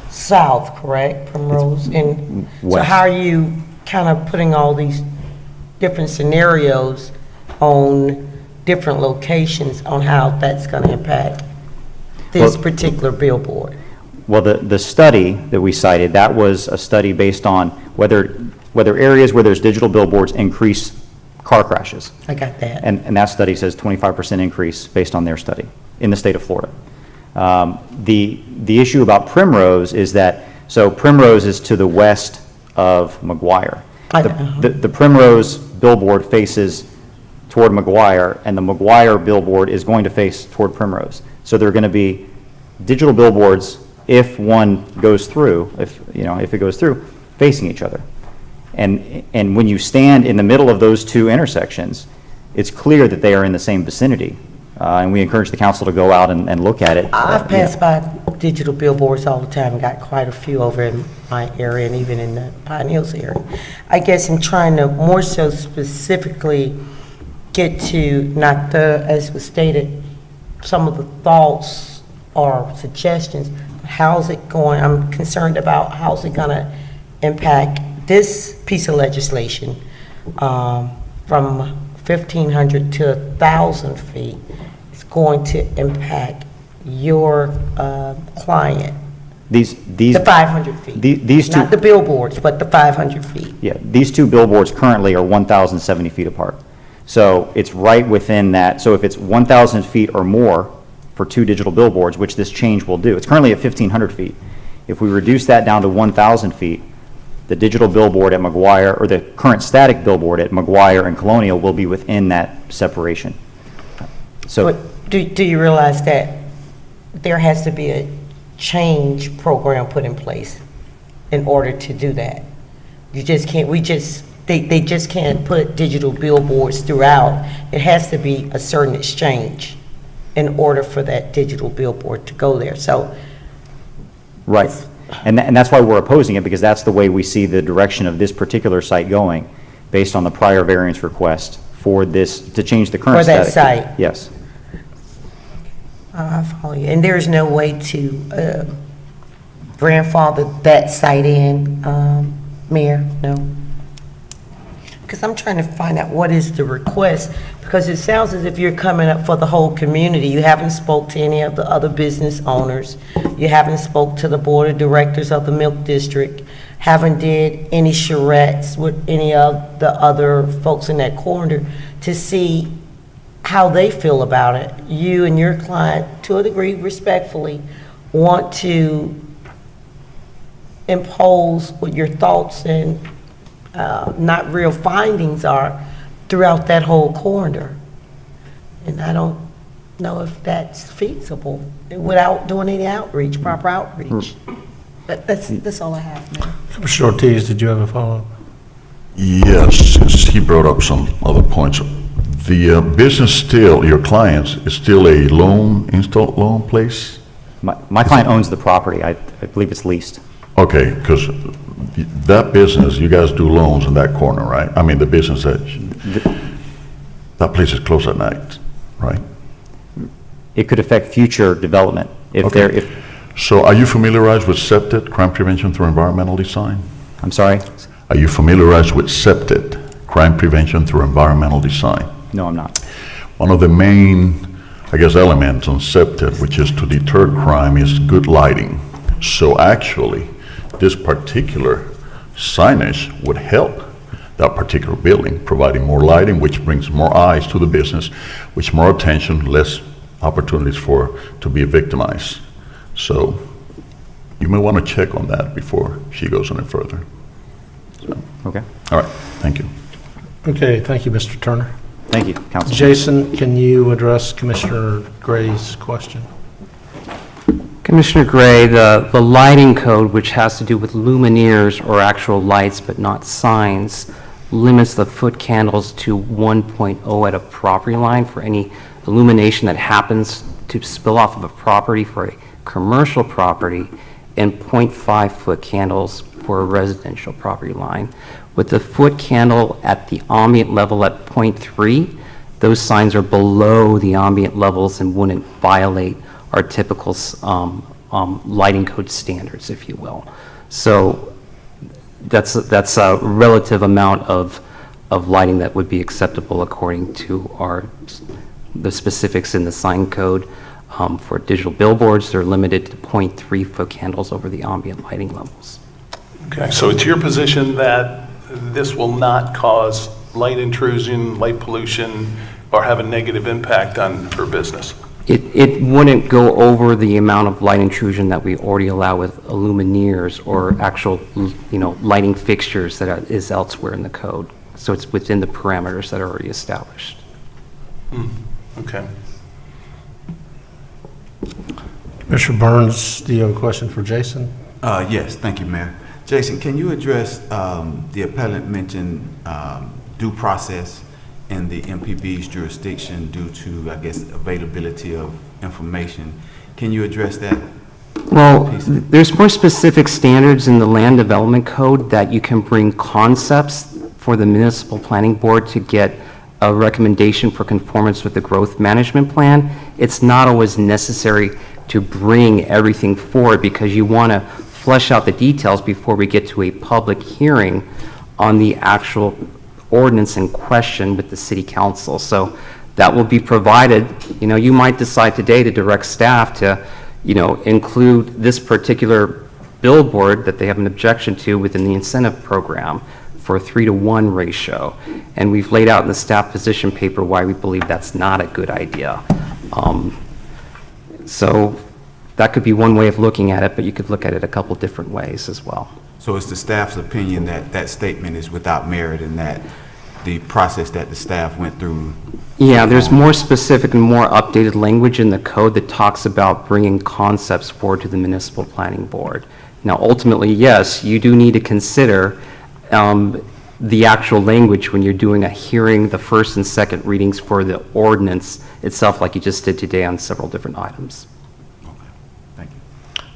south, correct, Primrose? And so west. how are you kind of putting all these different scenarios on different locations on how that's going to impact this particular billboard? Well, the study that we cited, that was a study based on whether areas where there's digital billboards increase car crashes. I got that. And that study says 25% increase based on their study in the state of Florida. The issue about Primrose is that, so Primrose is to the west of McGuire. The Primrose billboard faces toward McGuire, and the McGuire billboard is going to face toward Primrose. So there are going to be digital billboards, if one goes through, if it goes through, facing each other. And when you stand in the middle of those two intersections, it's clear that they are in the same vicinity. And we encourage the council to go out and look at it. I've passed by digital billboards all the time, and got quite a few over in my area and even in the Pine Hills area. I guess I'm trying to more so specifically get to, not the, as was stated, some of the thoughts or suggestions. How's it going? I'm concerned about how's it going to impact this piece of legislation, from 1,500 to 1,000 feet is going to impact your client? These The 500 feet? these two- Not the billboards, but the 500 feet? Yeah, these two billboards currently are 1,070 feet apart. So it's right within that. So if it's 1,000 feet or more for two digital billboards, which this change will do, it's currently at 1,500 feet. If we reduce that down to 1,000 feet, the digital billboard at McGuire, or the current static billboard at McGuire and Colonial will be within that separation. So, But do you realize that there has to be a change program put in place in order to do that? You just can't, they just can't put digital billboards throughout. It has to be a certain exchange in order for that digital billboard to go there. So, right. And that's why we're opposing it, because that's the way we see the direction of this particular site going, based on the prior variance request for this, to change the current For that static. site? Yes. I follow you. And there's no way to grandfather that site in, Mayor? No? Because I'm trying to find out what is the request, because it sounds as if you're coming up for the whole community. You haven't spoke to any of the other business owners. You haven't spoke to the board of directors of the Milk District. Haven't did any charrettes with any of the other folks in that corner to see how they feel about it. You and your client, to a degree respectfully, want to impose what your thoughts and not real findings are throughout that whole corridor. And I don't know if that's feasible without doing any outreach, proper outreach. But that's all I have, Mayor. Commissioner Ortiz, did you have a follow-up? Yes, since he brought up some other points. The business still, your clients, is still a install loan place? My client owns the property. I believe it's leased. Okay, because that business, you guys do loans in that corner, right? I mean, the business that place is closed at night, right? It could affect future development if Okay. So are you familiarized with SEPTED, crime prevention through environmental design? I'm sorry? Are you familiarized with SEPTED, crime prevention through environmental design? No, I'm not. One of the main, I guess, elements on SEPTED, which is to deter crime, is good lighting. So actually, this particular signage would help that particular building, providing more lighting, which brings more eyes to the business, which more attention, less opportunities to be victimized. So you may want to check on that before she goes any further. So, Okay. all right, thank you. Okay, thank you, Mr. Turner. Thank you, Council. Jason, can you address Commissioner Gray's question? Commissioner Gray, the lighting code, which has to do with luminaires or actual lights but not signs, limits the foot candles to 1.0 at a property line for any illumination that happens to spill off of a property for a commercial property, and 0.5 foot candles for a residential property line. With the foot candle at the ambient level at 0.3, those signs are below the ambient levels and wouldn't violate our typical lighting code standards, if you will. So that's a relative amount of lighting that would be acceptable according to the specifics in the sign code. For digital billboards, they're limited to 0.3 foot candles over the ambient lighting levels. Okay, so it's your position that this will not cause light intrusion, light pollution, or have a negative impact on her business? It wouldn't go over the amount of light intrusion that we already allow with luminaires or actual, lighting fixtures that is elsewhere in the code. So it's within the parameters that are already established. Okay. Commissioner Burns, do you have a question for Jason? Yes, thank you, Mayor. Jason, can you address, the appellant mentioned due process in the MPB's jurisdiction due to, I guess, availability of information? Can you address that? Well, there's more specific standards in the land development code that you can bring concepts for the municipal planning board to get a recommendation for conformance with the growth management plan. It's not always necessary to bring everything forward because you want to flesh out the details before we get to a public hearing on the actual ordinance in question with the city council. So that will be provided. You know, you might decide today to direct staff to, include this particular billboard that they have an objection to within the incentive program for a 3-to-1 ratio. And we've laid out in the staff position paper why we believe that's not a good idea. So that could be one way of looking at it, but you could look at it a couple different ways as well. So it's the staff's opinion that that statement is without merit and that the process that the staff went through? Yeah, there's more specific and more updated language in the code that talks about bringing concepts forward to the municipal planning board. Now, ultimately, yes, you do need to consider the actual language when you're doing a hearing, the first and second readings for the ordinance itself, like you just did today on several different items. Thank you.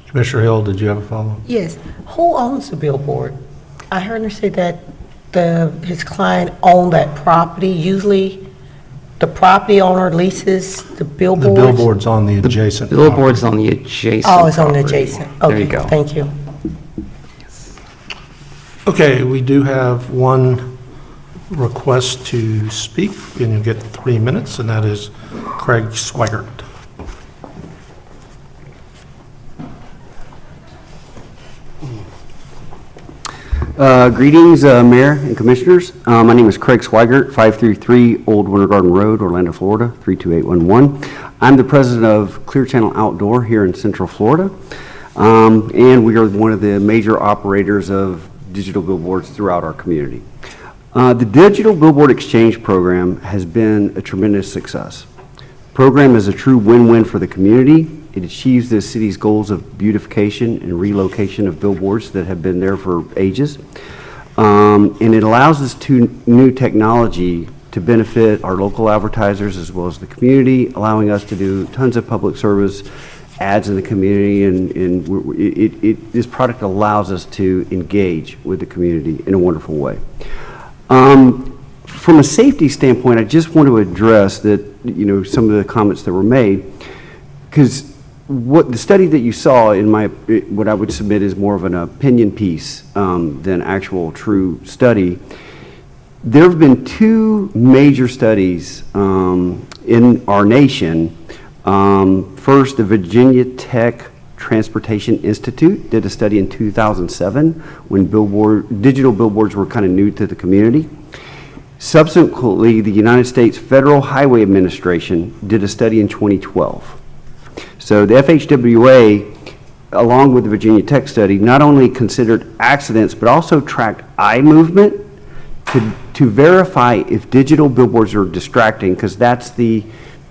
Commissioner Hill, did you have a follow-up? Yes. Who owns the billboard? I heard her say that his client owned that property. Usually, the property owner leases the The billboards. billboard's on the adjacent. Billboard's on the adjacent Oh, it's on the property. adjacent. There you Okay, go. thank you. Okay, we do have one request to speak, and you'll get 3 minutes, and that is Craig Swigert. Greetings, Mayor and Commissioners. My name is Craig Swigert, 533 Old Winter Garden Road, Orlando, Florida, 32811. I'm the president of Clear Channel Outdoor here in Central Florida, and we are one of the major operators of digital billboards throughout our community. The Digital Billboard Exchange Program has been a tremendous success. The program is a true win-win for the community. It achieves the city's goals of beautification and relocation of billboards that have been there for ages. And it allows this new technology to benefit our local advertisers as well as the community, allowing us to do tons of public service ads in the community, and this product allows us to engage with the community in a wonderful way. From a safety standpoint, I just want to address that, some of the comments that were made, because what the study that you saw in what I would submit is more of an opinion piece than actual true study. There have been two major studies in our nation. First, the Virginia Tech Transportation Institute did a study in 2007 when digital billboards were kind of new to the community. Subsequently, the United States Federal Highway Administration did a study in 2012. So the FHWA, along with the Virginia Tech study, not only considered accidents, but also tracked eye movement to verify if digital billboards are distracting, because that's the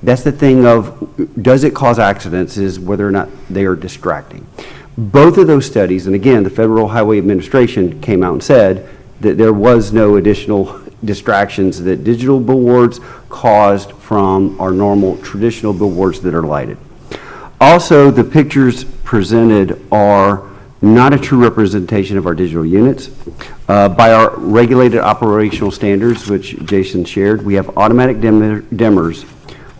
thing of, does it cause accidents, is whether or not they are distracting. Both of those studies, and again, the Federal Highway Administration came out and said that there was no additional distractions that digital billboards caused from our normal traditional billboards that are lighted. Also, the pictures presented are not a true representation of our digital units. By our regulated operational standards, which Jason shared, we have automatic dimmers,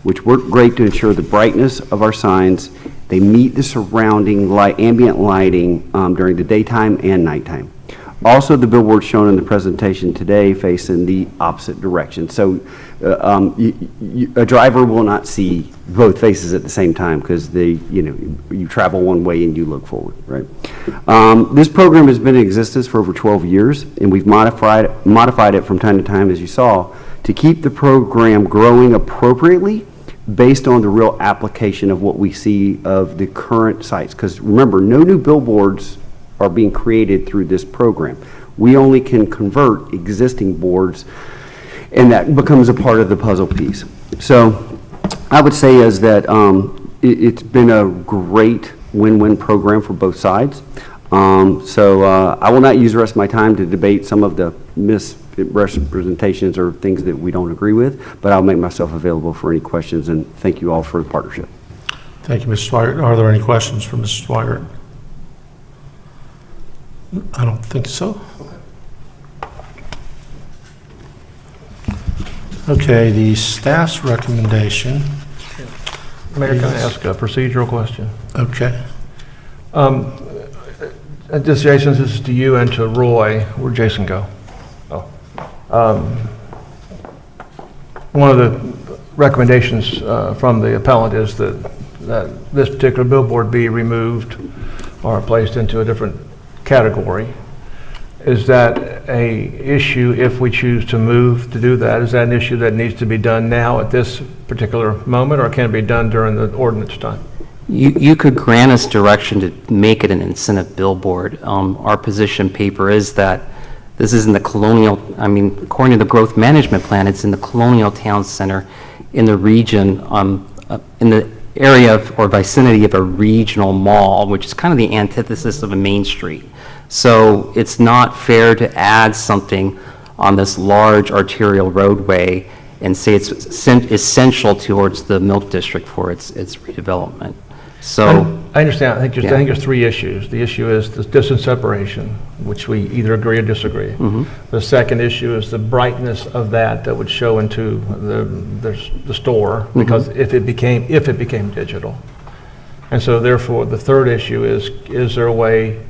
which work great to ensure the brightness of our signs. They meet the surrounding ambient lighting during the daytime and nighttime. Also, the billboards shown in the presentation today face in the opposite direction. So a driver will not see both faces at the same time because you travel one way and you look forward, right? This program has been in existence for over 12 years, and we've modified it from time to time, as you saw, to keep the program growing appropriately based on the real application of what we see of the current sites. Because remember, no new billboards are being created through this program. We only can convert existing boards, and that becomes a part of the puzzle piece. So I would say is that it's been a great win-win program for both sides. I will not use the rest of my time to debate some of the misrepresentations or things that we don't agree with, but I'll make myself available for any questions, and thank you all for the partnership. Thank you, Mr. Swigert. Are there any questions for Mr. Swigert? I don't think so. Okay, the staff's recommendation. Mayor, can I ask a procedural question? Okay. This, Jason, this is to you and to Roy. Where'd Jason go? Oh. One of the recommendations from the appellant is that this particular billboard be removed or placed into a different category. Is that a issue if we choose to move to do that? Is that an issue that needs to be done now at this particular moment, or can it be done during the ordinance time? You could grant us direction to make it an incentive billboard. Our position paper is that this is in the colonial, according to the growth management plan, it's in the colonial town center in the region, in the area or vicinity of a regional mall, which is kind of the antithesis of a main street. So it's not fair to add something on this large arterial roadway and say it's essential towards the Milk District for its redevelopment. So I understand. I think there's three issues. The issue is the distance separation, which we either agree or disagree. The second issue is the brightness of that would show into the store, because if it became digital. And so therefore, the third issue is there a way,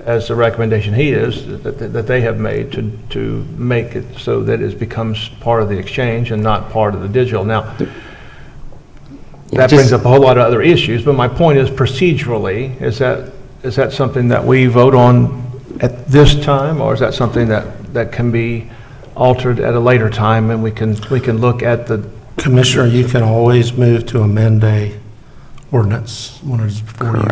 as the recommendation that they have made, to make it so that it becomes part of the exchange and not part of the digital. Now, that brings up a whole lot of other issues, but my point is procedurally, is that something that we vote on at this time, or is that something that can be altered at a later time, and we can look at the... Commissioner, you can always move to amend a ordinance when it's before you,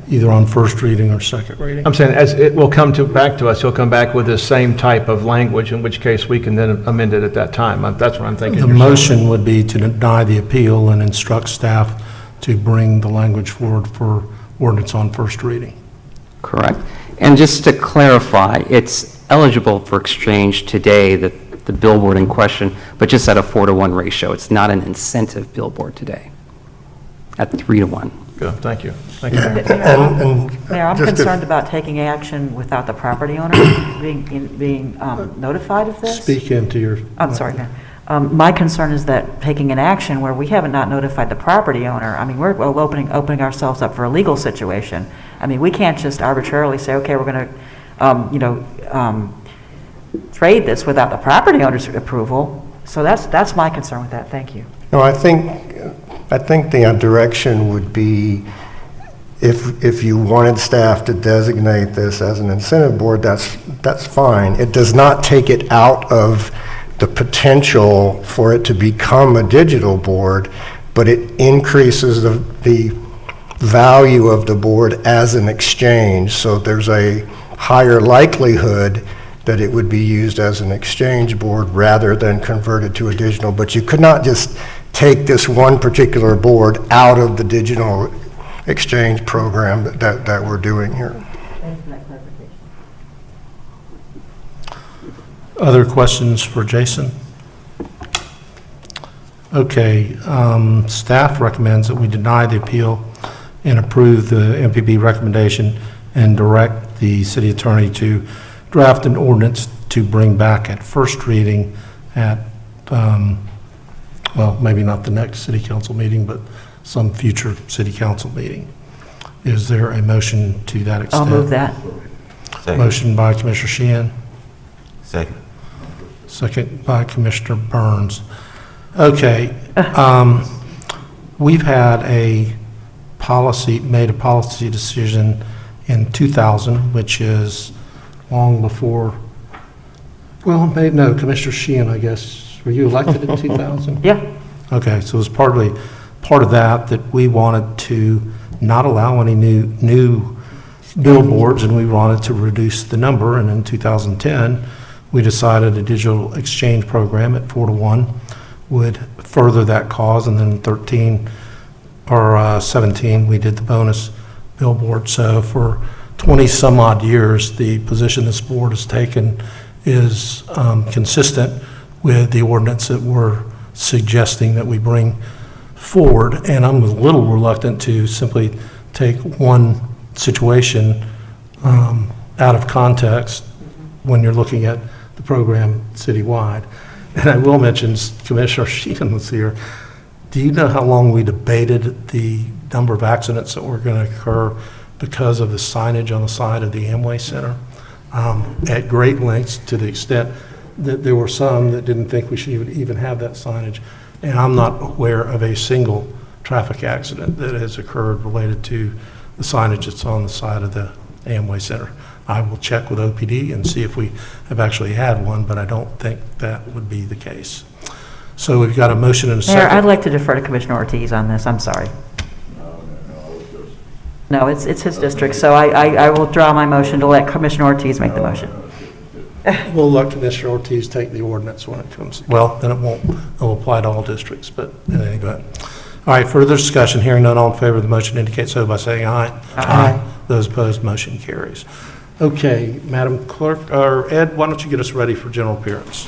either on first reading or second reading. I'm saying, as it will come back to us, he'll come back with the same type of language, in which case we can then amend it at that time. That's what I'm thinking. The motion would be to deny the appeal and instruct staff to bring the language forward for ordinance on first reading. correct. And just to clarify, it's eligible for exchange today, the billboard in question, but just at a 4-to-1 ratio. It's not an incentive billboard today, at 3-to-1. Good, thank you. Thank you, Mayor. Mayor, I'm concerned about taking action without the property owner being notified of this. Speak into your... I'm sorry, Mayor. My concern is that taking an action where we haven't not notified the property owner, I mean, we're opening ourselves up for a legal situation. I mean, we can't just arbitrarily say, okay, we're going to, trade this without the property owner's approval. So that's my concern with that. Thank you. No, I think the direction would be, if you wanted staff to designate this as an incentive board, that's fine. It does not take it out of the potential for it to become a digital board, but it increases the value of the board as an exchange. So there's a higher likelihood that it would be used as an exchange board rather than converted to a digital. But you could not just take this one particular board out of the digital exchange program that we're doing here. Thanks for that clarification. Other questions for Jason? Okay, staff recommends that we deny the appeal and approve the MPB recommendation and direct the city attorney to draft an ordinance to bring back at first reading at, well, maybe not the next city council meeting, but some future city council meeting. Is there a motion to that extent? I'll move that. Second. Motion by Commissioner Sheehan. Second. Second by Commissioner Burns. Okay, we've had made a policy decision in 2000, which is long before, well, no, Commissioner Sheehan, I guess, were you elected in 2000? Yeah. Okay, so it was part of that we wanted to not allow any new billboards, and we wanted to reduce the number, and in 2010, we decided a digital exchange program at 4-to-1 would further that cause, and then 13 or 17, we did the bonus billboard. So for 20 some odd years, the position this board has taken is consistent with the ordinance that we're suggesting that we bring forward. And I'm a little reluctant to simply take one situation out of context when you're looking at the program citywide. And I will mention, Commissioner Sheehan was here. Do you know how long we debated the number of accidents that were going to occur because of the signage on the side of the Amway Center at great lengths, to the extent that there were some that didn't think we should even have that signage. And I'm not aware of a single traffic accident that has occurred related to the signage that's on the side of the Amway Center. I will check with OPD and see if we have actually had one, but I don't think that would be the case. So we've got a motion and a second. Mayor, I'd like to defer to Commissioner Ortiz on this, I'm sorry. No, it's his district, so I will draw my motion to let Commissioner Ortiz make the motion. We'll let Commissioner Ortiz take the ordinance when it comes. Well, then it'll apply to all districts, but anyway, go ahead. All right, further discussion, hearing none, all in favor of the motion indicate so by saying aye. Aye. Those opposed, motion carries. Okay, Madam Clerk, or Ed, why don't you get us ready for general appearance?